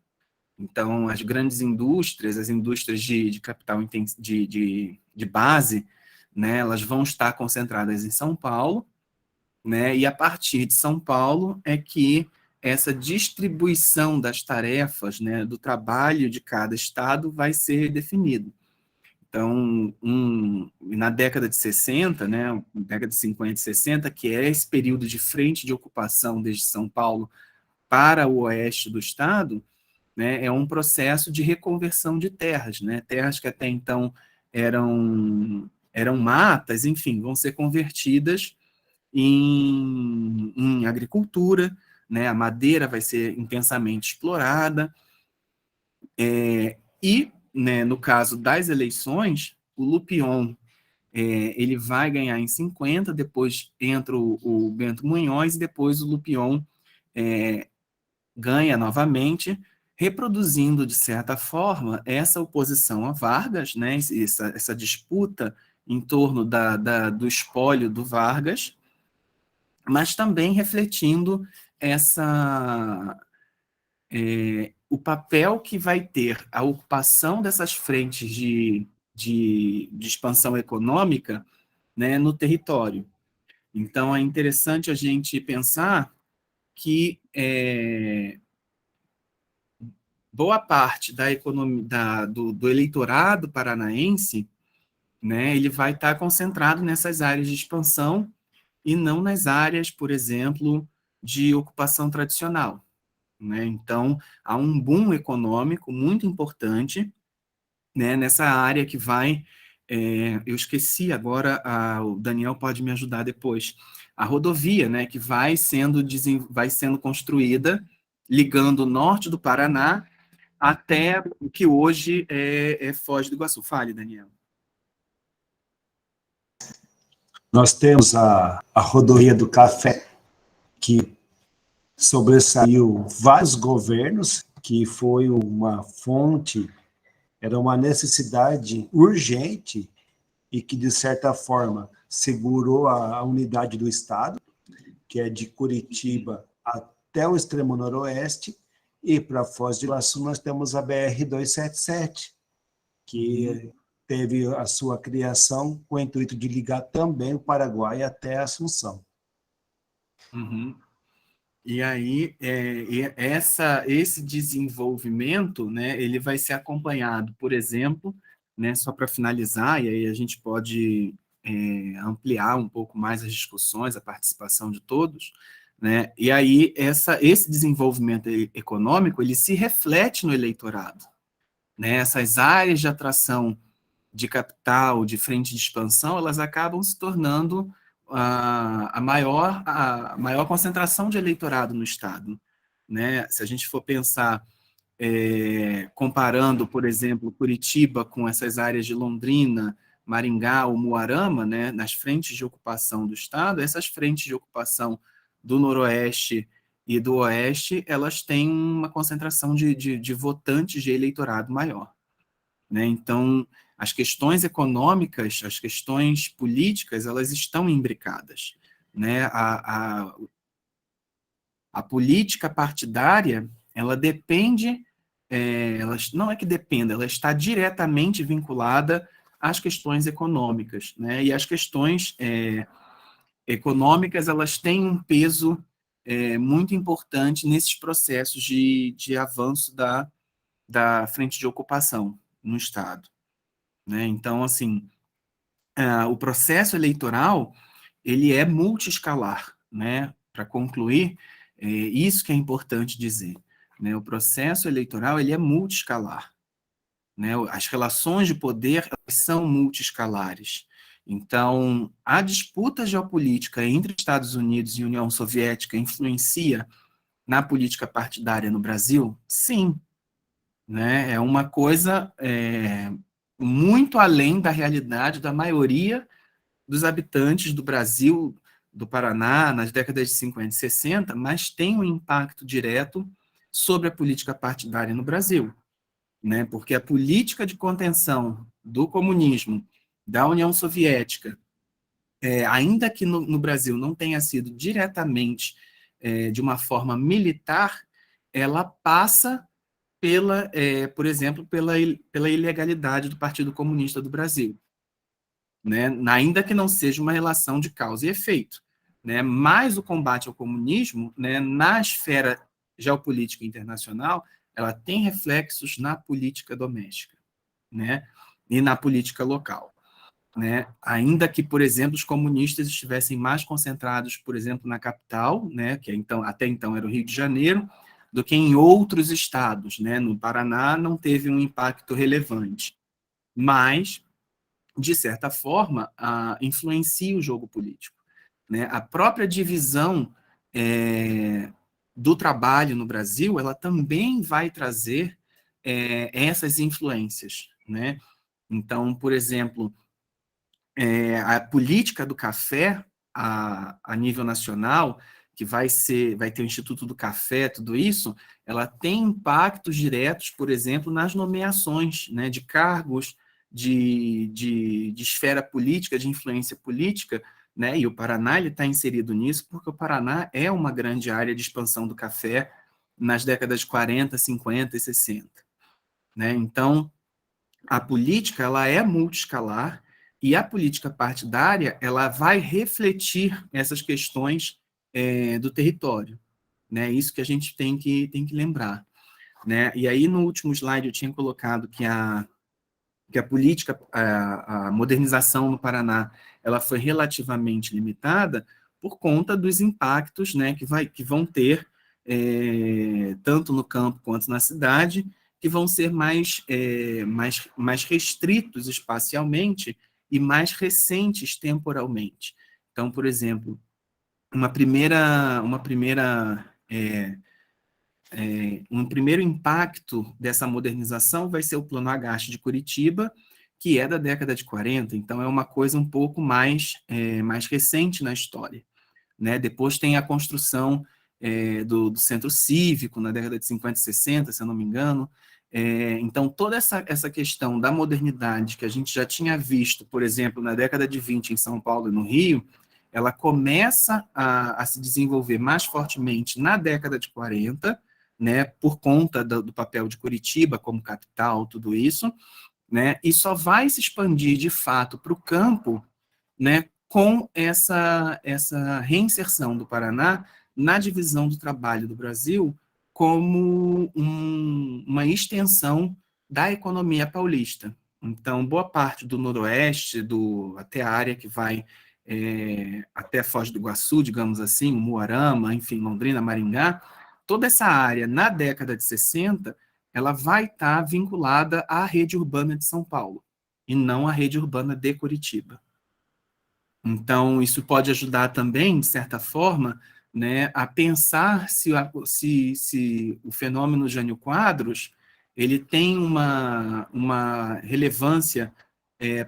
Então, as grandes indústrias, as indústrias de capital de base, né, elas vão estar concentradas em São Paulo, né, e a partir de São Paulo é que essa distribuição das tarefas, né, do trabalho de cada estado vai ser definido. Então, na década de 60, né, década de 50 e 60, que é esse período de frente de ocupação desde São Paulo para o oeste do estado, né, é um processo de reconversão de terras, né, terras que até então eram matas, enfim, vão ser convertidas em agricultura, né, a madeira vai ser intensamente explorada, e, né, no caso das eleições, o Lupion ele vai ganhar em 50, depois entra o Bento Munhoz, e depois o Lupion ganha novamente, reproduzindo, de certa forma, essa oposição a Vargas, né, essa disputa em torno do espólio do Vargas, mas também refletindo o papel que vai ter a ocupação dessas frentes de expansão econômica, né, no território. Então, é interessante a gente pensar que boa parte da economia, do eleitorado paranaense, né, ele vai estar concentrado nessas áreas de expansão e não nas áreas, por exemplo, de ocupação tradicional. Né? Então, há um boom econômico muito importante, né, nessa área que vai... eu esqueci agora, o Daniel pode me ajudar depois. A rodovia, né, que vai sendo construída, ligando o norte do Paraná até o que hoje é Foz do Iguaçu. Fale, Daniel. Nós temos a rodovia do Café, que sobressaiu vários governos, que foi uma fonte, era uma necessidade urgente e que, de certa forma, segurou a unidade do Estado, que é de Curitiba até o extremo noroeste, e para Foz do Iguaçu nós temos a BR-277, que teve a sua criação com o intuito de ligar também o Paraguai até Assunção. Uhum. E aí, esse desenvolvimento, né, ele vai ser acompanhado, por exemplo, né, só para finalizar, e aí a gente pode ampliar um pouco mais as discussões, a participação de todos, né, e aí esse desenvolvimento econômico, ele se reflete no eleitorado. Né, essas áreas de atração de capital, de frente de expansão, elas acabam se tornando a maior concentração de eleitorado no Estado. Né? Se a gente for pensar, comparando, por exemplo, Curitiba com essas áreas de Londrina, Maringá ou Umuarama, né, nas frentes de ocupação do Estado, essas frentes de ocupação do Noroeste e do Oeste, elas têm uma concentração de votantes de eleitorado maior. né? Então, as questões econômicas, as questões políticas, elas estão imbricadas, né? A política partidária, ela depende, ela, não é que dependa, ela está diretamente vinculada às questões econômicas, né? E as questões econômicas, elas têm um peso muito importante nesses processos de avanço da frente de ocupação no Estado, né? Então, assim, o processo eleitoral, ele é multiescalar, né? Para concluir, isso que é importante dizer, né? O processo eleitoral, ele é multiescalar, né? As relações de poder, elas são multiescalares. Então, a disputa geopolítica entre Estados Unidos e União Soviética influencia na política partidária no Brasil? Sim, né? É uma coisa muito além da realidade da maioria dos habitantes do Brasil, do Paraná, nas décadas de 50 e 60, mas tem um impacto direto sobre a política partidária no Brasil, né? Porque a política de contenção do comunismo, da União Soviética, ainda que no Brasil não tenha sido diretamente de uma forma militar, ela passa por exemplo, pela ilegalidade do Partido Comunista do Brasil, né? Ainda que não seja uma relação de causa e efeito, né? Mas o combate ao comunismo, né, na esfera geopolítica internacional, ela tem reflexos na política doméstica, né, e na política local, né? Ainda que, por exemplo, os comunistas estivessem mais concentrados, por exemplo, na capital, né, que até então era o Rio de Janeiro, do que em outros estados, né? No Paraná não teve um impacto relevante, mas de certa forma, influencia o jogo político, né? A própria divisão do trabalho no Brasil, ela também vai trazer essas influências, né? Então, por exemplo, a política do café a nível nacional, que vai ter o Instituto do Café, tudo isso, ela tem impactos diretos, por exemplo, nas nomeações, né, de cargos de esfera política, de influência política, né, e o Paraná está inserido nisso, porque o Paraná é uma grande área de expansão do café nas décadas de 40, 50 e 60. Né? Então, a política ela é multiescalar e a política partidária ela vai refletir essas questões do território, né? Isso que a gente tem que lembrar, né? E aí no último slide eu tinha colocado que a política, a modernização no Paraná, ela foi relativamente limitada por conta dos impactos, né, que vão ter tanto no campo quanto na cidade, que vão ser mais restritos espacialmente e mais recentes temporalmente. Então, por exemplo, um primeiro impacto dessa modernização vai ser o Plano Agache de Curitiba, que é da década de 40, então é uma coisa um pouco mais recente na história, né? Depois tem a construção do Centro Cívico, na década de 50 e 60, se eu não me engano. Então, toda essa questão da modernidade que a gente já tinha visto, por exemplo, na década de 20 em São Paulo e no Rio, ela começa a se desenvolver mais fortemente na década de 40, né, por conta do papel de Curitiba como capital, tudo isso, né, e só vai se expandir de fato para o campo, né, com essa reinserção do Paraná na divisão do trabalho do Brasil como uma extensão da economia paulista. Então, boa parte do noroeste, até a área que vai até Foz do Iguaçu, digamos assim, Umuarama, enfim, Londrina, Maringá, toda essa área, na década de 60, ela vai estar vinculada à rede urbana de São Paulo, e não à rede urbana de Curitiba. Então, isso pode ajudar também, de certa forma, né, a pensar se o fenômeno Jânio Quadros ele tem uma relevância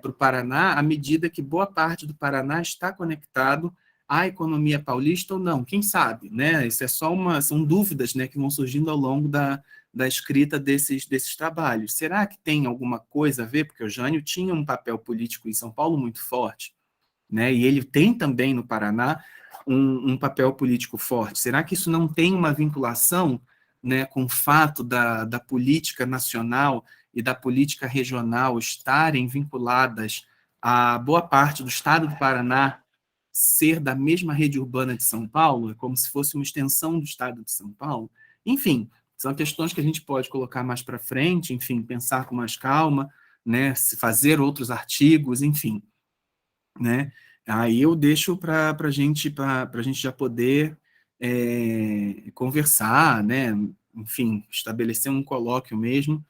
para o Paraná à medida que boa parte do Paraná está conectado à economia paulista ou não, quem sabe, né? Isso são dúvidas, né, que vão surgindo ao longo da escrita desses trabalhos. Será que tem alguma coisa a ver? Porque o Jânio tinha um papel político em São Paulo muito forte, né? E ele tem também no Paraná um papel político forte. Será que isso não tem uma vinculação, né, com o fato da política nacional e da política regional estarem vinculadas a boa parte do estado do Paraná ser da mesma rede urbana de São Paulo, como se fosse uma extensão do estado de São Paulo? Enfim, são questões que a gente pode colocar mais para frente, enfim, pensar com mais calma, né, se fazer outros artigos, enfim, né? Aí eu deixo para a gente já poder conversar, né? Enfim, estabelecer um colóquio mesmo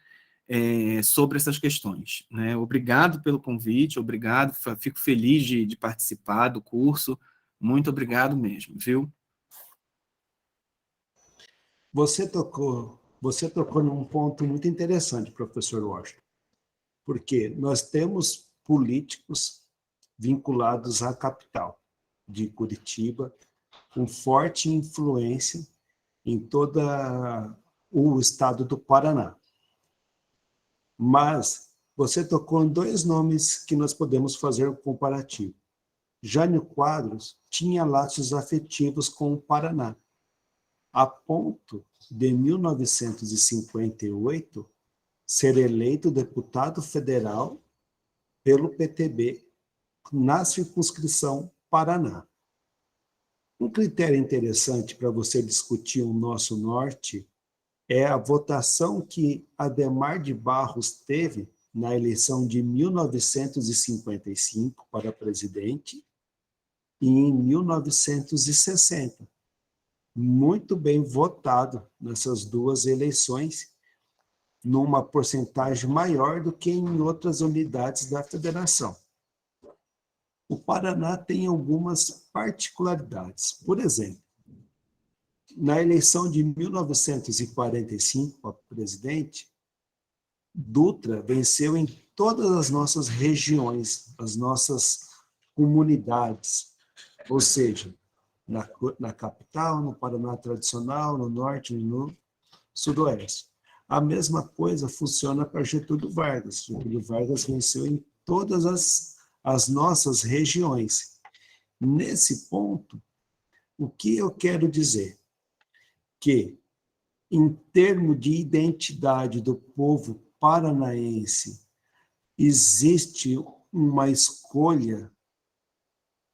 sobre essas questões, né? Obrigado pelo convite, obrigado, fico feliz de participar do curso, muito obrigado mesmo, viu? Você tocou num ponto muito interessante, professor Washington, porque nós temos políticos vinculados à capital de Curitiba, com forte influência em todo o estado do Paraná. Mas você tocou em dois nomes que nós podemos fazer um comparativo. Jânio Quadros tinha laços afetivos com o Paraná, a ponto de 1958 ser eleito deputado federal pelo PTB na circunscrição Paraná. Um critério interessante para você discutir o nosso norte é a votação que Adhemar de Barros teve na eleição de 1955 para presidente e em 1960. Muito bem votado nessas duas eleições, numa porcentagem maior do que em outras unidades da federação. O Paraná tem algumas particularidades. Por exemplo, na eleição de 1945 para presidente, Dutra venceu em todas as nossas regiões, as nossas comunidades, ou seja, na capital, no Paraná tradicional, no norte e no sudoeste. A mesma coisa funciona para Getúlio Vargas. Getúlio Vargas venceu em todas as nossas regiões. Nesse ponto, o que eu quero dizer? Que, em termos de identidade do povo paranaense, existe uma escolha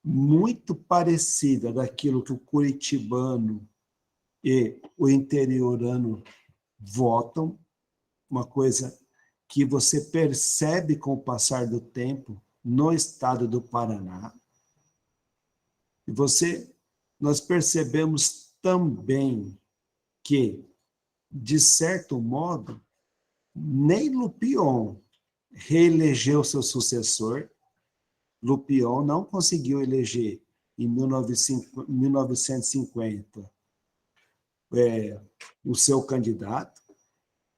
muito parecida daquilo que o curitibano e o interiorano votam, uma coisa que você percebe com o passar do tempo no estado do Paraná. E nós percebemos também que, de certo modo, nem Lupion reelegeu seu sucessor. Lupion não conseguiu eleger em 1950 o seu candidato,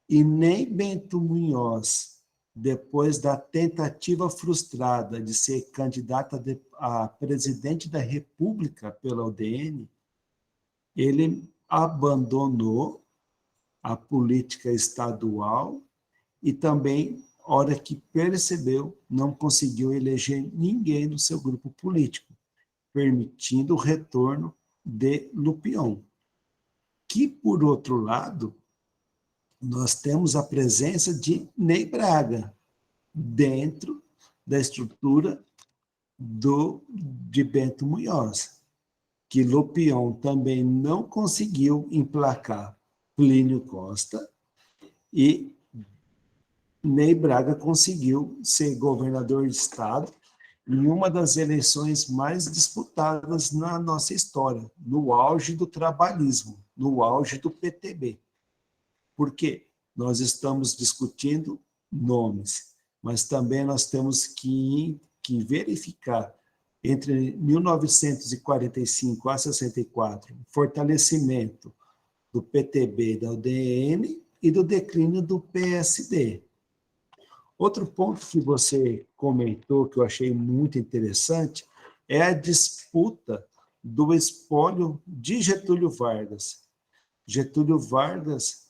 e nem Bento Munhoz, depois da tentativa frustrada de ser candidato a presidente da República pela UDN, ele abandonou a política estadual e também, hora que percebeu, não conseguiu eleger ninguém do seu grupo político, permitindo o retorno de Lupion. Que, por outro lado, nós temos a presença de Ney Braga dentro da estrutura de Bento Munhoz, que Lupion também não conseguiu emplacar Plínio Costa e Ney Braga conseguiu ser governador de estado em uma das eleições mais disputadas na nossa história, no auge do trabalhismo, no auge do PTB. Porque nós estamos discutindo nomes, mas também nós temos que verificar, entre 1945 a 64, o fortalecimento do PTB, da UDN e do declínio do PSD. Outro ponto que você comentou, que eu achei muito interessante, é a disputa do espólio de Getúlio Vargas. Getúlio Vargas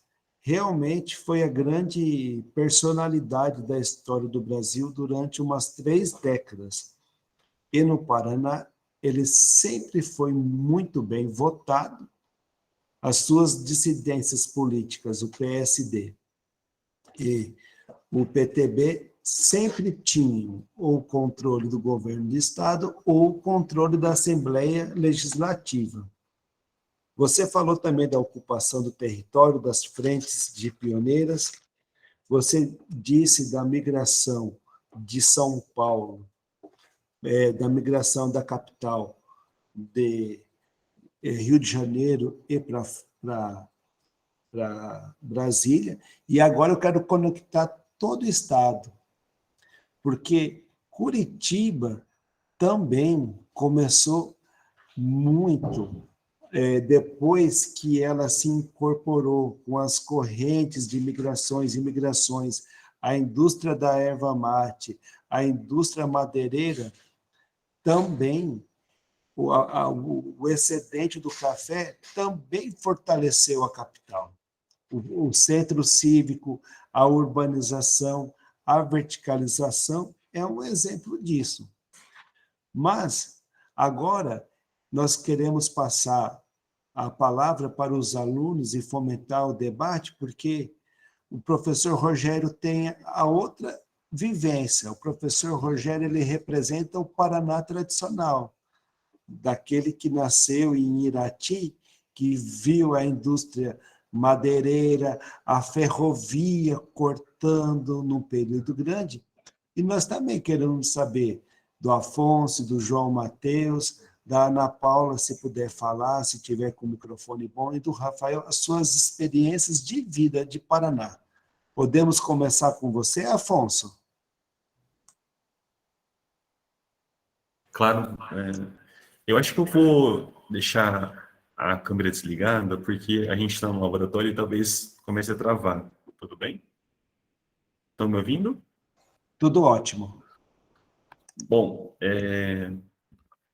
realmente foi a grande personalidade da história do Brasil durante umas 3 décadas. E no Paraná, ele sempre foi muito bem votado. As suas dissidências políticas, o PSD e o PTB, sempre tinham ou o controle do governo do Estado ou o controle da Assembleia Legislativa. Você falou também da ocupação do território, das frentes de pioneiras. Você disse da migração de São Paulo, da migração da capital de Rio de Janeiro e para Brasília. E agora eu quero conectar todo o Estado, porque Curitiba também começou muito depois que ela se incorporou com as correntes de migrações e imigrações, a indústria da erva mate, a indústria madeireira, também o excedente do café também fortaleceu a capital. O centro cívico, a urbanização, a verticalização é um exemplo disso. Mas, agora, nós queremos passar a palavra para os alunos e fomentar o debate, porque o professor Rogério tem a outra vivência. O professor Rogério ele representa o Paraná tradicional, daquele que nasceu em Irati, que viu a indústria madeireira, a ferrovia cortando num período grande. E nós também queremos saber do Afonso, do João Mateus, da Ana Paula, se puder falar, se tiver com o microfone bom, e do Rafael, as suas experiências de vida de Paraná. Podemos começar com você, Afonso? Claro. Eu acho que eu vou deixar a câmera desligada, porque a gente está no laboratório e talvez comece a travar. Tudo bem? Estão me ouvindo? Tudo ótimo. Bom,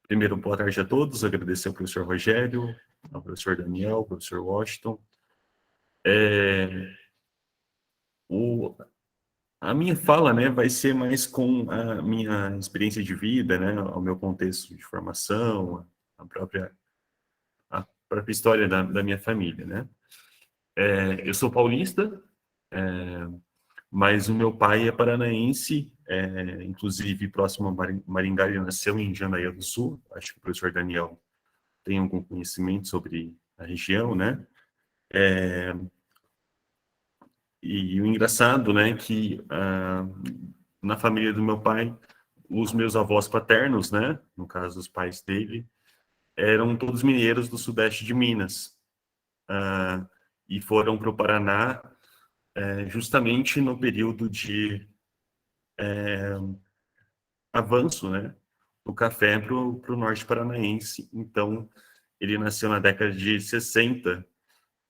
primeiro, boa tarde a todos. Agradecer ao professor Rogério, ao professor Daniel, ao professor Washington. A minha fala, né, vai ser mais com a minha experiência de vida, né, ao meu contexto de formação, a própria história da minha família, né. Eu sou paulista, mas o meu pai é paranaense, inclusive próximo a Maringá. Ele nasceu em Jandaia do Sul. Acho que o professor Daniel tem algum conhecimento sobre a região, né? E o engraçado, né, que na família do meu pai, os meus avós paternos, né, no caso os pais dele, eram todos mineiros do sudeste de Minas, e foram para o Paraná justamente no período de avanço, né, do café para o norte paranaense. Então, ele nasceu na década de 60,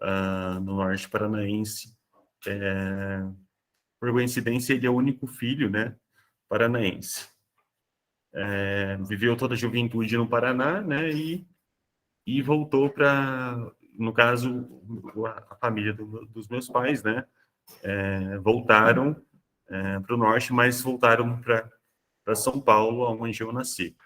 no norte paranaense. Por coincidência, ele é o único filho, né, paranaense. Viveu toda a juventude no Paraná, né, e voltou para, no caso, a família dos meus pais, né, voltaram para o norte, mas voltaram para São Paulo, onde eu nasci.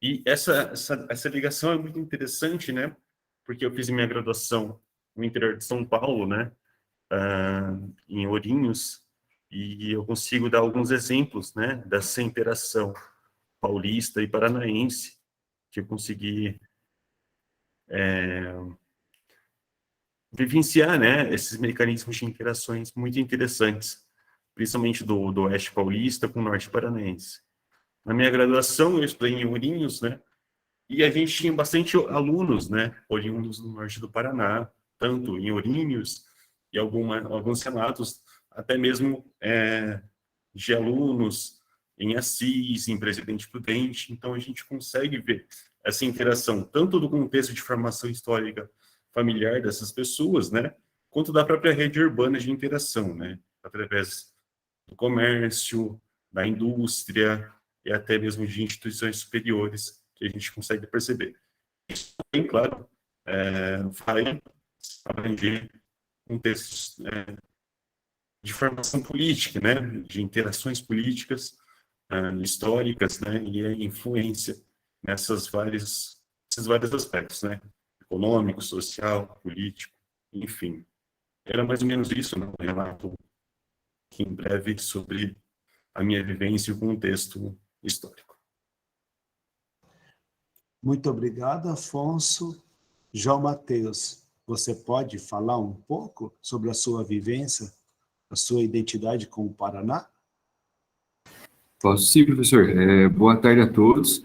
E essa ligação é muito interessante, né, porque eu fiz minha graduação no interior de São Paulo, né, em Ourinhos, e eu consigo dar alguns exemplos, né, dessa interação paulista e paranaense que eu consegui vivenciar, né, esses mecanismos de interações muito interessantes, principalmente do oeste paulista com o norte paranaense. Na minha graduação, eu estudei em Ourinhos, né, e a gente tinha bastante alunos, né, oriundos do norte do Paraná, tanto em Ourinhos e alguns relatos, até mesmo de alunos em Assis, em Presidente Prudente. Então, a gente consegue ver essa interação, tanto do contexto de formação histórica familiar dessas pessoas, né, quanto da própria rede urbana de interação, né, através do comércio, da indústria e até mesmo de instituições superiores, que a gente consegue perceber. Isso também, claro, vai abranger contextos de formação política, né, de interações políticas históricas, né, e a influência nesses vários aspectos, né, econômico, social, político, enfim. Era mais ou menos isso, né, um relato aqui em breve sobre a minha vivência e o contexto histórico. Muito obrigado, Afonso. João Mateus, você pode falar um pouco sobre a sua vivência, a sua identidade com o Paraná? Posso sim, professor. Boa tarde a todos.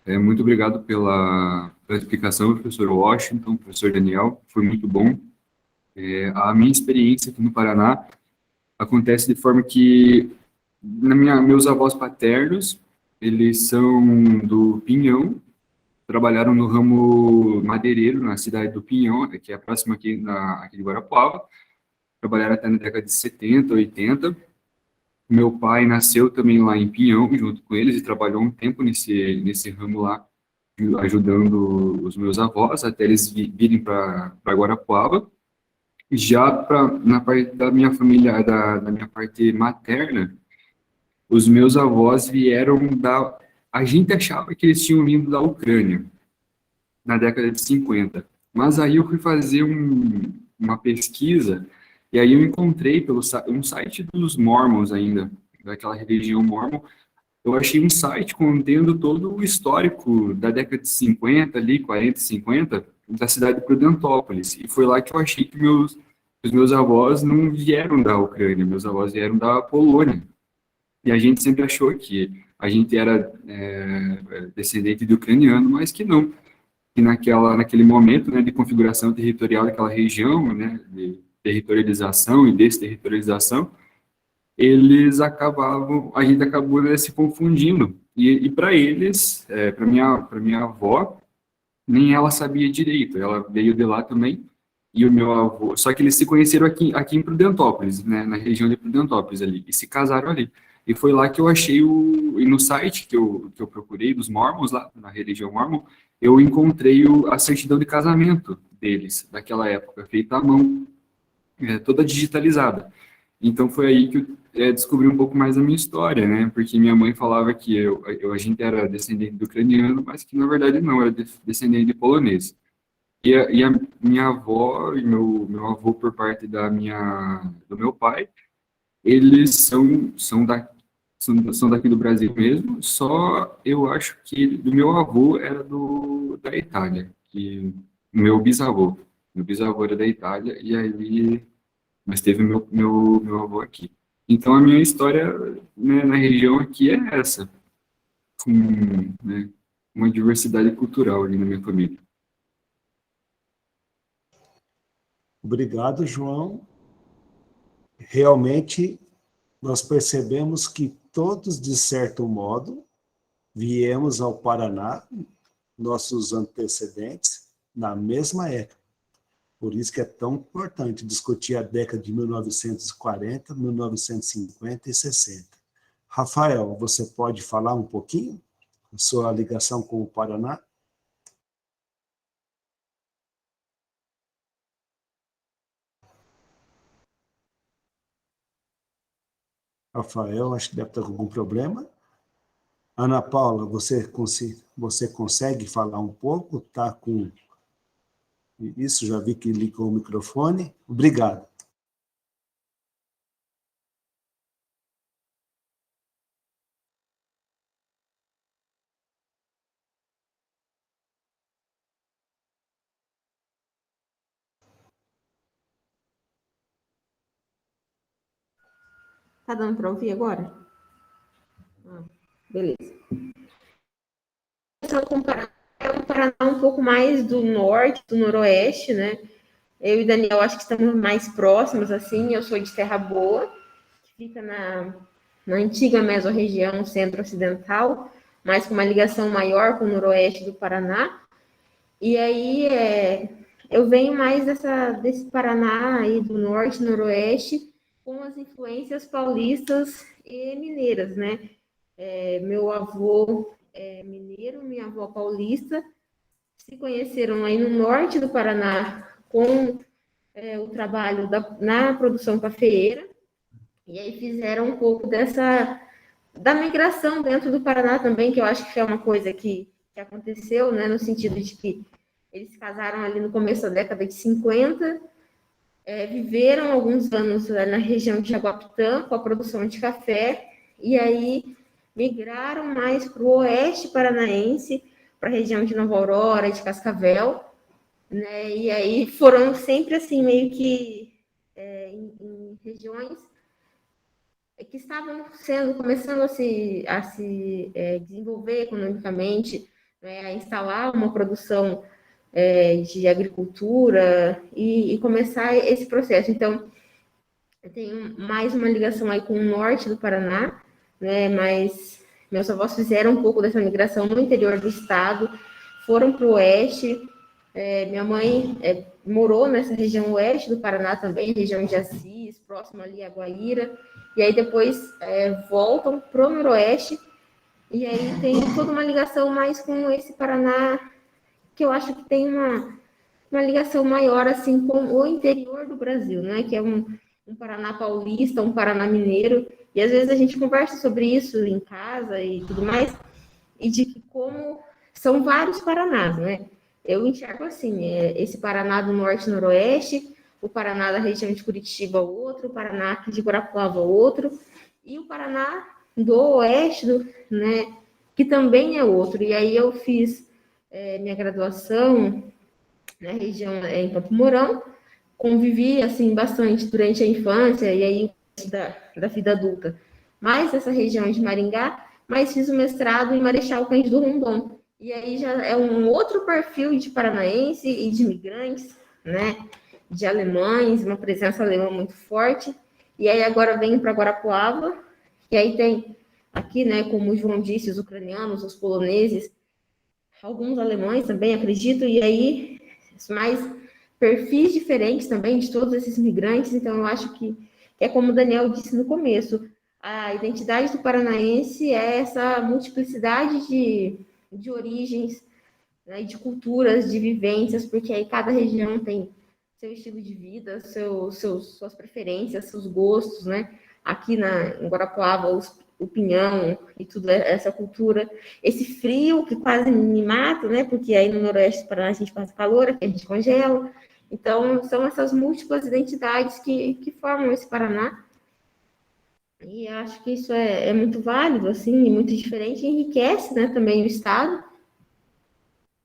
Muito obrigado pela explicação, professor Washington, professor Daniel. Foi muito bom. A minha experiência aqui no Paraná acontece de forma que meus avós paternos, eles são do Pinhão, trabalharam no ramo madeireiro na cidade do Pinhão, que é próxima aqui de Guarapuava. Trabalharam até na década de 70, 80. Meu pai nasceu também lá em Pinhão, junto com eles, e trabalhou um tempo nesse ramo lá, ajudando os meus avós, até eles virem para Guarapuava. Já na parte da minha família, da minha parte materna, os meus avós vieram da... A gente achava que eles tinham vindo da Ucrânia, na década de 50. Mas aí eu fui fazer uma pesquisa, e aí eu encontrei pelo um site dos Mormons ainda, daquela religião Mormon. Eu achei um site contendo todo o histórico da década de 50, ali, 40, 50, da cidade de Prudentópolis. E foi lá que eu achei que os meus avós não vieram da Ucrânia, meus avós vieram da Polônia. E a gente sempre achou que a gente era descendente de ucraniano, mas que não. Que naquele momento, né, de configuração territorial daquela região, né, de territorialização e desterritorialização, a gente acabou, né, se confundindo. E para eles, para minha avó, nem ela sabia direito, ela veio de lá também, e o meu avô, só que eles se conheceram aqui em Prudentópolis, né, na região de Prudentópolis ali, e se casaram ali. E foi lá que eu achei e no site que eu procurei, dos Mormons, lá na religião Mormon, eu encontrei a certidão de casamento deles, daquela época, feita à mão, toda digitalizada. Então foi aí que eu descobri um pouco mais da minha história, né? Porque minha mãe falava que a gente era descendente do ucraniano, mas que na verdade não, era descendente de polonês. E a minha avó e meu avô por parte do meu pai, eles são daqui do Brasil mesmo, só eu acho que do meu avô era da Itália, que meu bisavô era da Itália, e aí, mas teve meu avô aqui. Então a minha história, né, na região aqui é essa, com, né, uma diversidade cultural ali na minha família. Obrigado, João. Realmente, nós percebemos que todos, de certo modo, viemos ao Paraná, nossos antecedentes, na mesma época. Por isso que é tão importante discutir a década de 1940, 1950 e 60. Rafael, você pode falar um pouquinho da sua ligação com o Paraná? Rafael, acho que deve estar com algum problema. Ana Paula, você consegue falar um pouco? Está com... Isso, já vi que ligou o microfone. Obrigado. Tá dando para ouvir agora? Beleza. É um Paraná um pouco mais do norte, do noroeste, né? Eu e Daniel acho que estamos mais próximos, assim. Eu sou de Terra Boa, que fica na antiga mesorregião centro-ocidental, mas com uma ligação maior com o noroeste do Paraná. E aí eu venho mais desse Paraná aí do norte, noroeste, com as influências paulistas e mineiras, né? Meu avô é mineiro, minha avó paulista, se conheceram aí no norte do Paraná com o trabalho na produção cafeeira, e aí fizeram um pouco da migração dentro do Paraná também, que eu acho que é uma coisa que aconteceu, né, no sentido de que eles se casaram ali no começo da década de 50, viveram alguns anos na região de Jaguapitã com a produção de café, e aí migraram mais para o oeste paranaense, para a região de Nova Aurora, de Cascavel, né? E aí foram sempre assim, meio que em regiões que estavam começando a se desenvolver economicamente, né? A instalar uma produção de agricultura e começar esse processo. Então, eu tenho mais uma ligação aí com o norte do Paraná, né? Mas meus avós fizeram um pouco dessa migração no interior do estado, foram para o oeste. Minha mãe morou nessa região oeste do Paraná também, região de Assis, próximo ali a Guaíra, e aí depois voltam para o noroeste, e aí tem toda uma ligação mais com esse Paraná, que eu acho que tem uma ligação maior assim com o interior do Brasil, né? Que é um Paraná paulista, um Paraná mineiro, e às vezes a gente conversa sobre isso em casa e tudo mais, e de que como são vários Paranás, né? Eu enxergo assim, esse Paraná do norte e noroeste, o Paraná da região de Curitiba outro, o Paraná aqui de Guarapuava outro, e o Paraná do oeste, né, que também é outro. E aí eu fiz minha graduação na região em Campo Mourão, convivi assim bastante durante a infância e aí da vida adulta, mais essa região de Maringá, mas fiz o mestrado em Marechal Cândido Rondon. E aí já é um outro perfil de paranaense e de imigrantes, né? De alemães, uma presença alemã muito forte. E aí agora venho para Guarapuava, e aí tem aqui, né, como o João disse, os ucranianos, os poloneses, alguns alemães também, acredito, e aí mais perfis diferentes também de todos esses migrantes. Então eu acho que é como o Daniel disse no começo, a identidade do paranaense é essa multiplicidade de origens, né, de culturas, de vivências, porque aí cada região tem seu estilo de vida, suas preferências, seus gostos, né? Aqui em Guarapuava, o pinhão e tudo essa cultura, esse frio que quase me mata, né? Porque aí no noroeste do Paraná a gente passa calor, aqui a gente congela. Então, são essas múltiplas identidades que formam esse Paraná. E acho que isso é muito válido, assim, e muito diferente, e enriquece, né, também o Estado,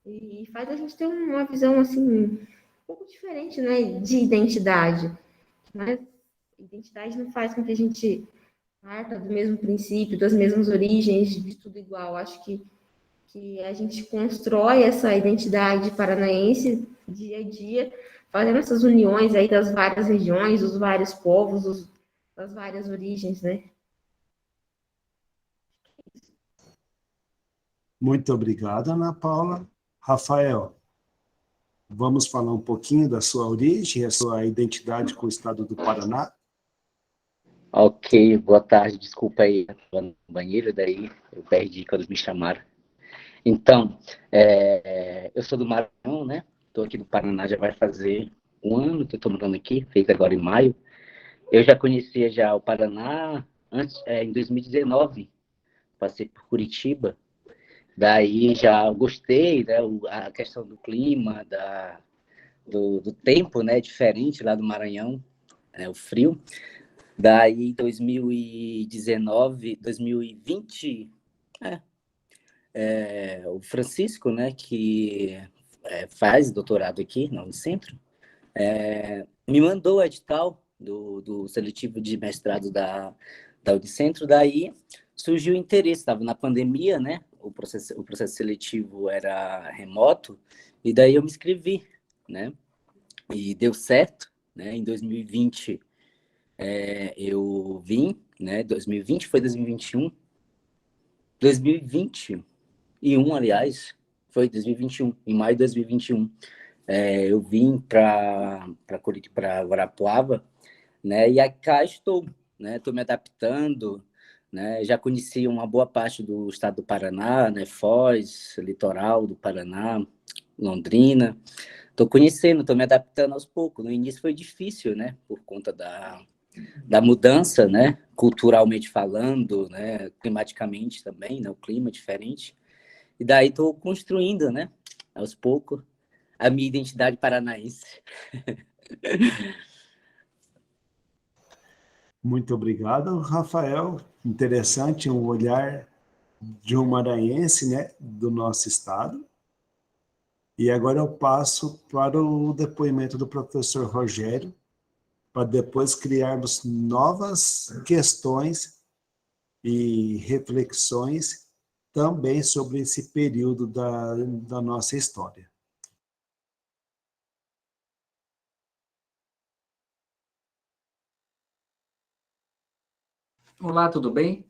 e faz a gente ter uma visão, assim, um pouco diferente, né, de identidade. Mas identidade não faz com que a gente parta do mesmo princípio, das mesmas origens, de tudo igual. Acho que a gente constrói essa identidade paranaense dia a dia, fazendo essas uniões aí das várias regiões, dos vários povos, das várias origens, né? Muito obrigado, Ana Paula. Rafael, vamos falar um pouquinho da sua origem, a sua identidade com o estado do Paraná? Ok, boa tarde, desculpa aí, estava no banheiro, daí eu perdi quando me chamaram. Então, eu sou do Maranhão, né? Estou aqui no Paraná, já vai fazer um ano que eu estou morando aqui, fez agora em maio. Eu já conhecia já o Paraná antes, em 2019, passei por Curitiba, daí já gostei, né? A questão do clima, do tempo, né? Diferente lá do Maranhão, o frio. Daí, em 2019, 2020, o Francisco, né, que faz doutorado aqui na Unicentro, me mandou o edital do seletivo de mestrado da Unicentro. Daí surgiu o interesse, estava na pandemia, né, o processo seletivo era remoto, e daí eu me inscrevi, né, e deu certo, né, em 2020 eu vim, né, 2020 foi 2021, 2021, aliás, foi 2021, em maio de 2021, eu vim para Guarapuava, né, e cá estou, né, estou me adaptando, né, já conheci uma boa parte do estado do Paraná, né, Foz, litoral do Paraná, Londrina. Estou conhecendo, estou me adaptando aos poucos. No início foi difícil, né? Por conta da mudança, né? Culturalmente falando, né? Climaticamente também, né? O clima é diferente. E daí estou construindo, né? Aos poucos, a minha identidade paranaense. Muito obrigado, Rafael. Interessante um olhar de um maranhense, né, do nosso estado. E agora eu passo para o depoimento do professor Rogério, para depois criarmos novas questões e reflexões também sobre esse período da nossa história. Olá, tudo bem?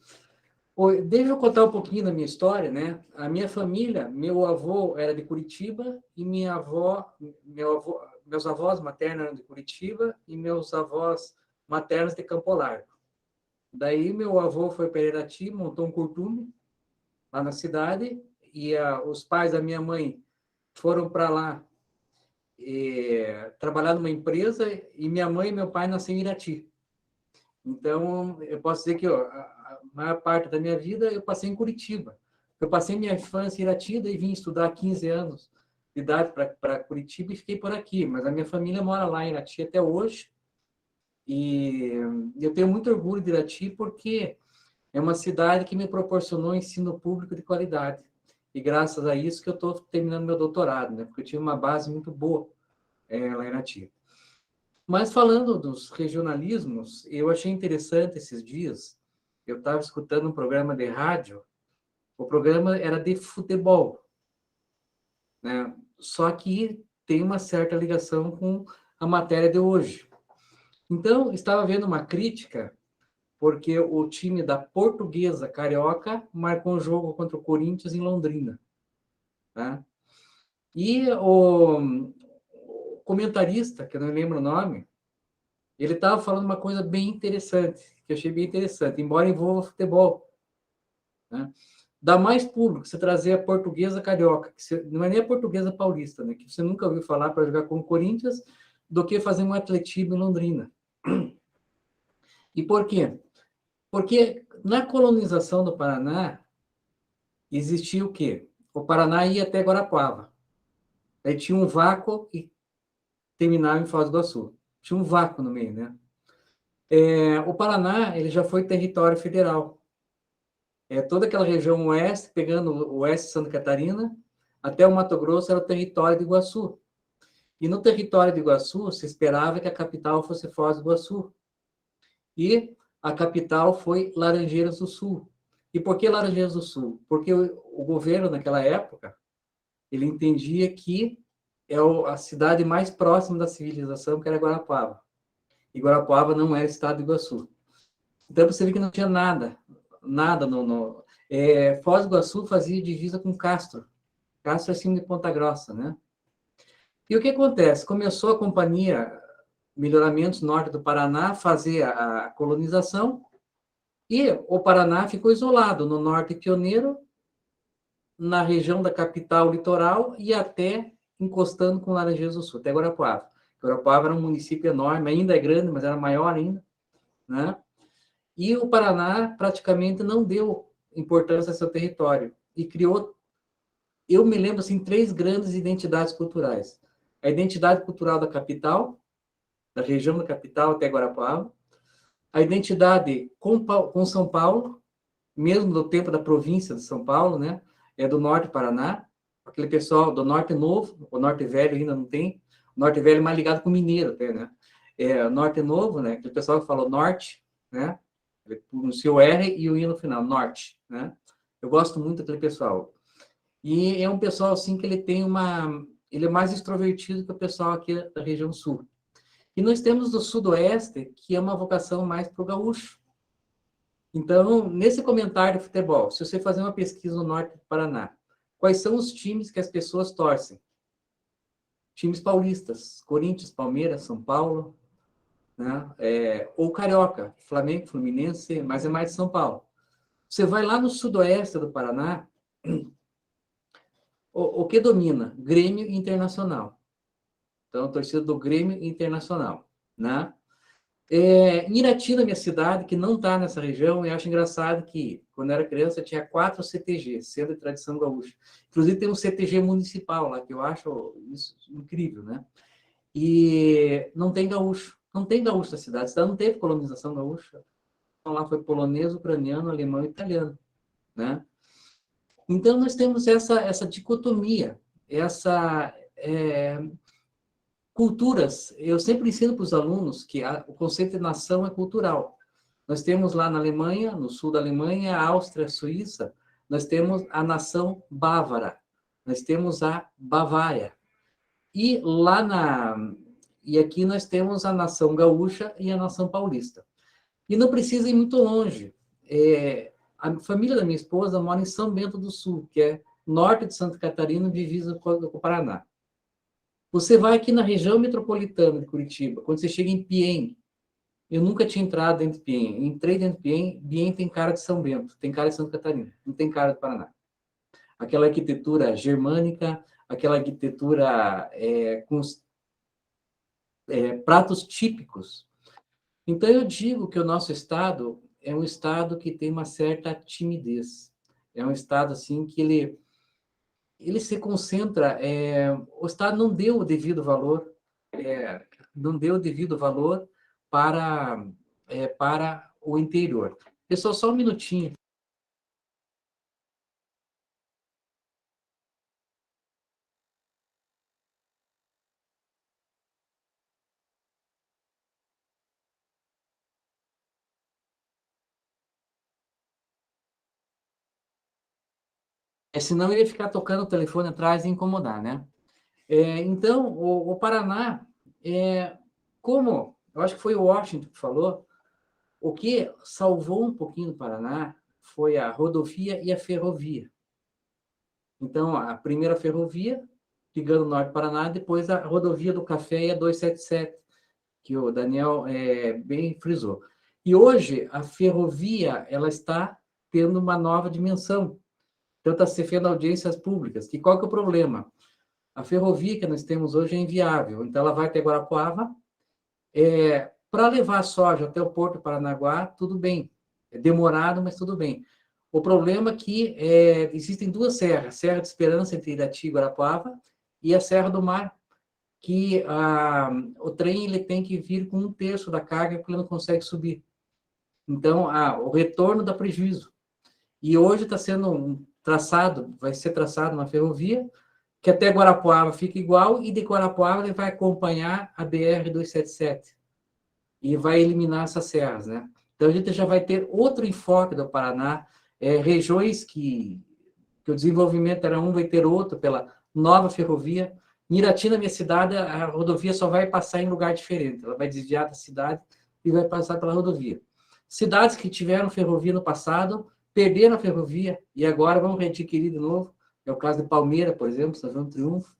Oi, deixa eu contar um pouquinho da minha história, né? A minha família, meu avô era de Curitiba e meus avós maternos eram de Curitiba e meus avós maternos de Campo Largo. Daí meu avô foi para Irati, montou um curtume lá na cidade e os pais da minha mãe foram para lá trabalhar numa empresa e minha mãe e meu pai nasceram em Irati. Então, eu posso dizer que a maior parte da minha vida eu passei em Curitiba. Eu passei minha infância em Irati e vim estudar 15 anos de idade para Curitiba e fiquei por aqui. Mas a minha família mora lá em Irati até hoje. E eu tenho muito orgulho de Irati porque é uma cidade que me proporcionou ensino público de qualidade. E graças a isso que eu estou terminando meu doutorado, né? Porque eu tive uma base muito boa lá em Irati. Mas falando dos regionalismos, eu achei interessante esses dias, eu estava escutando um programa de rádio, o programa era de futebol, né? Só que tem uma certa ligação com a matéria de hoje. Então, estava vendo uma crítica, porque o time da Portuguesa Carioca marcou um jogo contra o Corinthians em Londrina, né? E o comentarista, que eu não lembro o nome, ele estava falando uma coisa bem interessante, que eu achei bem interessante, embora envolva futebol, né? Dá mais público você trazer a Portuguesa Carioca, não é nem a Portuguesa Paulista, né, que você nunca ouviu falar para jogar com o Corinthians, do que fazer um atletismo em Londrina. E por quê? Porque na colonização do Paraná existia o quê? O Paraná ia até Guarapuava. Aí tinha um vácuo e terminava em Foz do Iguaçu. Tinha um vácuo no meio, né? O Paraná ele já foi território federal. Toda aquela região oeste, pegando o oeste de Santa Catarina, até o Mato Grosso era o território de Iguaçu. E no território de Iguaçu, se esperava que a capital fosse Foz do Iguaçu. E a capital foi Laranjeiras do Sul. E por que Laranjeiras do Sul? Porque o governo, naquela época, ele entendia que é a cidade mais próxima da civilização, que era Guarapuava. E Guarapuava não era estado de Iguaçu. Então, você vê que não tinha nada Foz do Iguaçu fazia divisa com Castro. Castro é acima de Ponta Grossa, né? E o que acontece? Começou a companhia Melhoramentos Norte do Paraná a fazer a colonização e o Paraná ficou isolado no norte pioneiro, na região da capital litoral e até encostando com Laranjeiras do Sul, até Guarapuava. Guarapuava era um município enorme, ainda é grande, mas era maior ainda, né? E o Paraná praticamente não deu importância ao seu território e criou, eu me lembro assim, 3 grandes identidades culturais. A identidade cultural da capital, da região da capital até Guarapuava, a identidade com São Paulo, mesmo do tempo da província de São Paulo, né? Do norte do Paraná, aquele pessoal do norte novo, o norte velho ainda não tem, o norte velho é mais ligado com o mineiro até, né? O norte novo, né? Aquele pessoal que falou norte, né? Ele pronunciou o R e o I no final, norte, né? Eu gosto muito daquele pessoal. E é um pessoal, assim, que ele é mais extrovertido que o pessoal aqui da região sul. E nós temos do sudoeste, que é uma vocação mais para o gaúcho. Então, nesse comentário de futebol, se você fazer uma pesquisa no norte do Paraná, quais são os times que as pessoas torcem? Times paulistas, Corinthians, Palmeiras, São Paulo, né? Ou Carioca, Flamengo, Fluminense, mas é mais de São Paulo. Você vai lá no sudoeste do Paraná, o que domina? Grêmio e Internacional. Então, a torcida do Grêmio e Internacional, né? Em Irati, na minha cidade, que não está nessa região, eu acho engraçado que, quando eu era criança, tinha 4 CTG, Centro de Tradição Gaúcha. Inclusive, tem um CTG municipal lá, que eu acho isso incrível, né? E não tem gaúcho. Não tem gaúcho na cidade. A cidade não teve colonização gaúcha. Então, lá foi polonês, ucraniano, alemão e italiano, né? Então, nós temos essa dicotomia, culturas. Eu sempre ensino para os alunos que o conceito de nação é cultural. Nós temos lá na Alemanha, no sul da Alemanha, a Áustria, a Suíça, nós temos a nação bávara, nós temos a Bavária. E aqui nós temos a nação gaúcha e a nação paulista. E não precisa ir muito longe. A família da minha esposa mora em São Bento do Sul, que é norte de Santa Catarina, divisa com o Paraná. Você vai aqui na região metropolitana de Curitiba, quando você chega em Piém, eu nunca tinha entrado dentro de Piém. Eu entrei dentro de Piém, Piém tem cara de São Bento, tem cara de Santa Catarina, não tem cara do Paraná. Aquela arquitetura germânica, aquela arquitetura com pratos típicos. Então, eu digo que o nosso estado é um estado que tem uma certa timidez. É um estado assim que ele se concentra. O estado não deu o devido valor, para o interior. Pessoal, só um minutinho. Senão ele ia ficar tocando o telefone atrás e incomodar, né? Então, o Paraná, como eu acho que foi o Washington que falou, o que salvou um pouquinho o Paraná foi a rodovia e a ferrovia. Então, a primeira ferrovia, ligando o norte do Paraná, depois a rodovia do Café e a 277, que o Daniel bem frisou. E hoje, a ferrovia ela está tendo uma nova dimensão. Então, está se fazendo audiências públicas. Que qual que é o problema? A ferrovia que nós temos hoje é inviável. Então, ela vai até Guarapuava. Para levar a soja até o Porto Paranaguá, tudo bem. É demorado, mas tudo bem. O problema é que existem duas serras. Serra de Esperança, entre Irati e Guarapuava, e a Serra do Mar, que o trem ele tem que vir com 1/3 da carga, porque ele não consegue subir. Então, o retorno dá prejuízo. E hoje está sendo vai ser traçado uma ferrovia que até Guarapuava fica igual, e de Guarapuava ele vai acompanhar a BR-277 e vai eliminar essas serras, né? Então, a gente já vai ter outro enfoque do Paraná, regiões que o desenvolvimento era vai ter outro pela nova ferrovia. Em Irati, na minha cidade, a rodovia só vai passar em lugar diferente, ela vai desviar da cidade e vai passar pela rodovia. Cidades que tiveram ferrovia no passado perderam a ferrovia e agora vão readquirir de novo. É o caso de Palmeira, por exemplo, São João do Triunfo.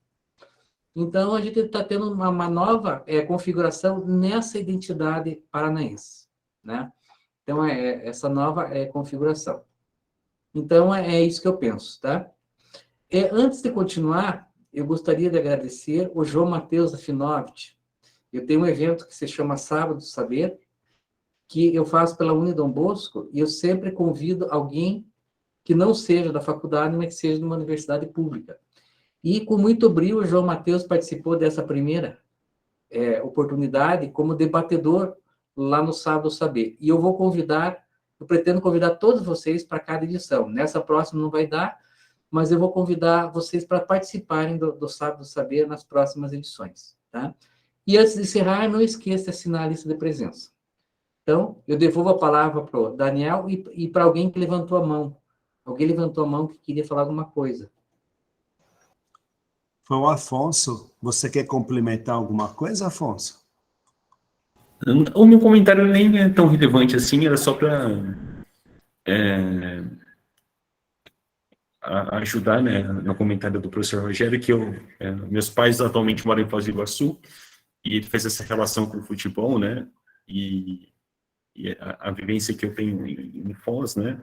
Então, a gente está tendo uma nova configuração nessa identidade paranaense, né? Então, essa nova configuração. Então, é isso que eu penso, tá? Antes de continuar, eu gostaria de agradecer o João Matheus da Finovit. Eu tenho um evento que se chama Sábado do Saber, que eu faço pela Unidom Bosco, e eu sempre convido alguém que não seja da faculdade, mas que seja de uma universidade pública. E, com muito brio, o João Matheus participou dessa primeira oportunidade como debatedor lá no Sábado do Saber. E eu pretendo convidar todos vocês para cada edição. Nessa próxima não vai dar, mas eu vou convidar vocês para participarem do Sábado do Saber nas próximas edições, tá? E antes de encerrar, não esqueça de assinar a lista de presença. Então, eu devolvo a palavra para o Daniel e para alguém que levantou a mão. Alguém levantou a mão que queria falar alguma coisa. Foi o Afonso. Você quer complementar alguma coisa, Afonso? O meu comentário nem é tão relevante assim, era só para ajudar, né, no comentário do professor Rogério, que meus pais atualmente moram em Foz do Iguaçu, e ele fez essa relação com o futebol, né, e a vivência que eu tenho em Foz, né,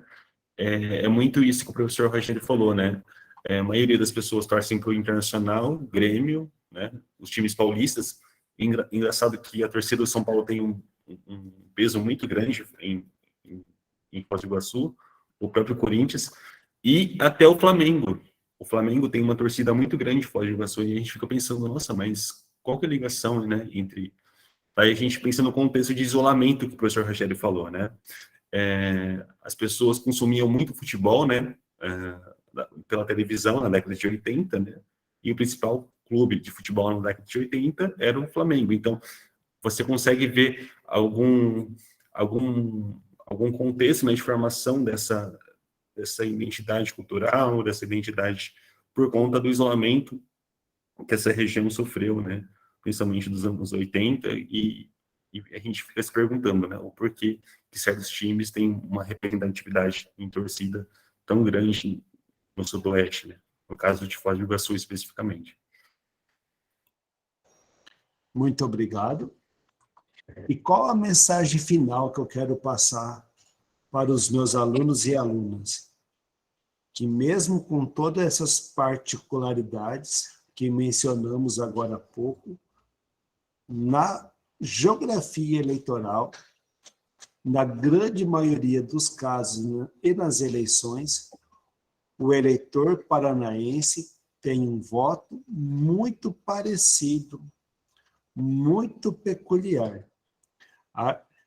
é muito isso que o professor Rogério falou, né, A maioria das pessoas torcem para o Internacional, Grêmio, né? Os times paulistas. Engraçado que a torcida do São Paulo tem um peso muito grande em Foz do Iguaçu, o próprio Corinthians, e até o Flamengo. O Flamengo tem uma torcida muito grande em Foz do Iguaçu, e a gente fica pensando, nossa, mas qual que é a ligação, né, entre... Aí a gente pensa no contexto de isolamento que o professor Rogério falou, né? As pessoas consumiam muito futebol, né, pela televisão na década de 80, né? E o principal clube de futebol na década de 80 era o Flamengo. Então, você consegue ver algum contexto, né, de formação dessa identidade cultural, dessa identidade por conta do isolamento que essa região sofreu, né, principalmente dos anos 80, e a gente fica se perguntando, né, o porquê que certos times têm uma representatividade em torcida tão grande no Sudoeste, né, no caso de Foz do Iguaçu especificamente. Muito obrigado. E qual a mensagem final que eu quero passar para os meus alunos e alunas? Que mesmo com todas essas particularidades que mencionamos agora há pouco, na geografia eleitoral, na grande maioria dos casos, né, e nas eleições, o eleitor paranaense tem um voto muito parecido, muito peculiar,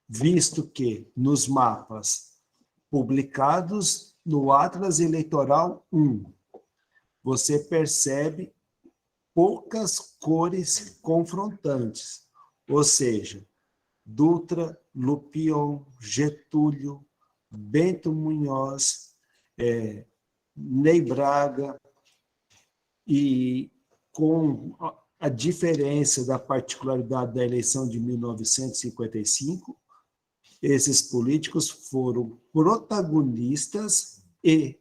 visto que nos mapas publicados no Atlas Eleitoral 1, você percebe poucas cores confrontantes, ou seja, Dutra, Lupion, Getúlio, Bento Munhoz, Ney Braga, e com a diferença da particularidade da eleição de 1955, esses políticos foram protagonistas e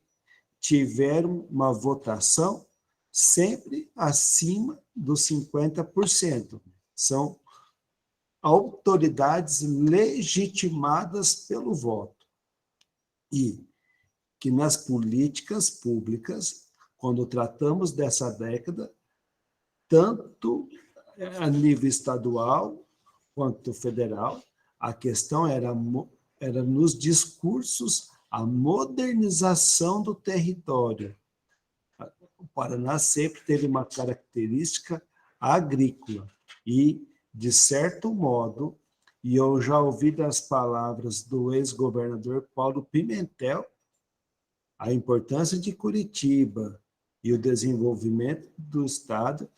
tiveram uma votação sempre acima dos 50%. São autoridades legitimadas pelo voto. E que nas políticas públicas, quando tratamos dessa década, tanto a nível estadual quanto federal, a questão era nos discursos a modernização do território. O Paraná sempre teve uma característica agrícola e, de certo modo, e eu já ouvi das palavras do ex-governador Paulo Pimentel, a importância de Curitiba e o desenvolvimento do Estado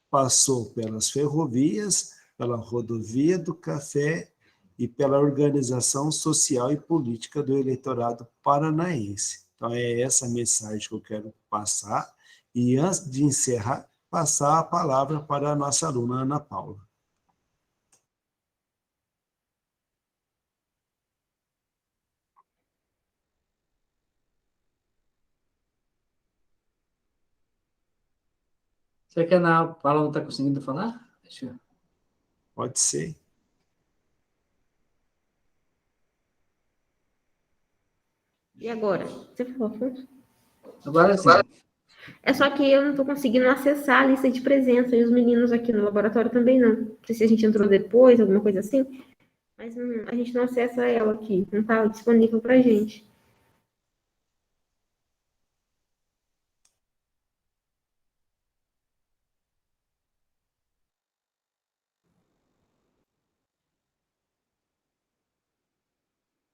passou pelas ferrovias, pela rodovia do café e pela organização social e política do eleitorado paranaense. Então, é essa mensagem que eu quero passar. E, antes de encerrar, passar a palavra para a nossa aluna Ana Paula. Será que a Ana Paula não está conseguindo falar? Deixa eu... Pode ser. E agora? Você falou, Afonso? Agora sim. É só que eu não estou conseguindo acessar a lista de presença, e os meninos aqui no laboratório também não. Não sei se a gente entrou depois, alguma coisa assim, mas a gente não acessa ela aqui, não está disponível para a gente.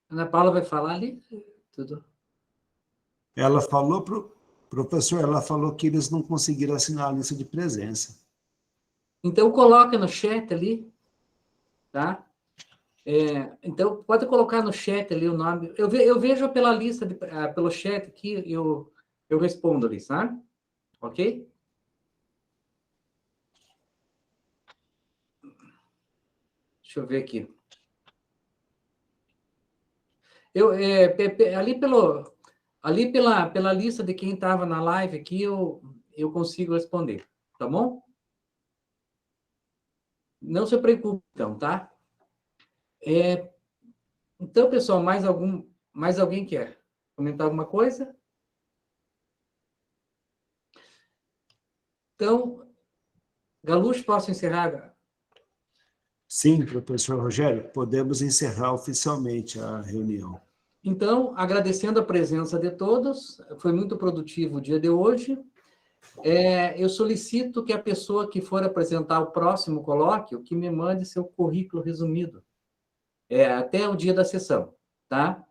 Ana Paula vai falar ali? Tudo. Ela falou para o professor, ela falou que eles não conseguiram assinar a lista de presença. Então, coloca no chat ali, tá? Então, pode colocar no chat ali o nome. Eu vejo pela lista, pelo chat aqui, eu respondo ali, sabe? Ok? Deixa eu ver aqui. Ali pela lista de quem estava na live aqui, eu consigo responder, tá bom? Não se preocupe, então, tá? Então, pessoal, mais alguém quer comentar alguma coisa? Então, Galucho, posso encerrar? Sim, professor Rogério, podemos encerrar oficialmente a reunião. Então, agradecendo a presença de todos, foi muito produtivo o dia de hoje. Eu solicito que a pessoa que for apresentar o próximo colóquio, que me mande seu currículo resumido, até o dia da sessão, tá?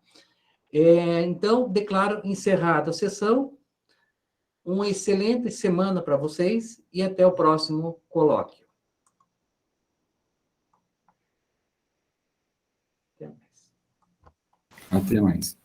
Então, declaro encerrada a sessão. Uma excelente semana para vocês e até o próximo colóquio. Até mais. Até mais.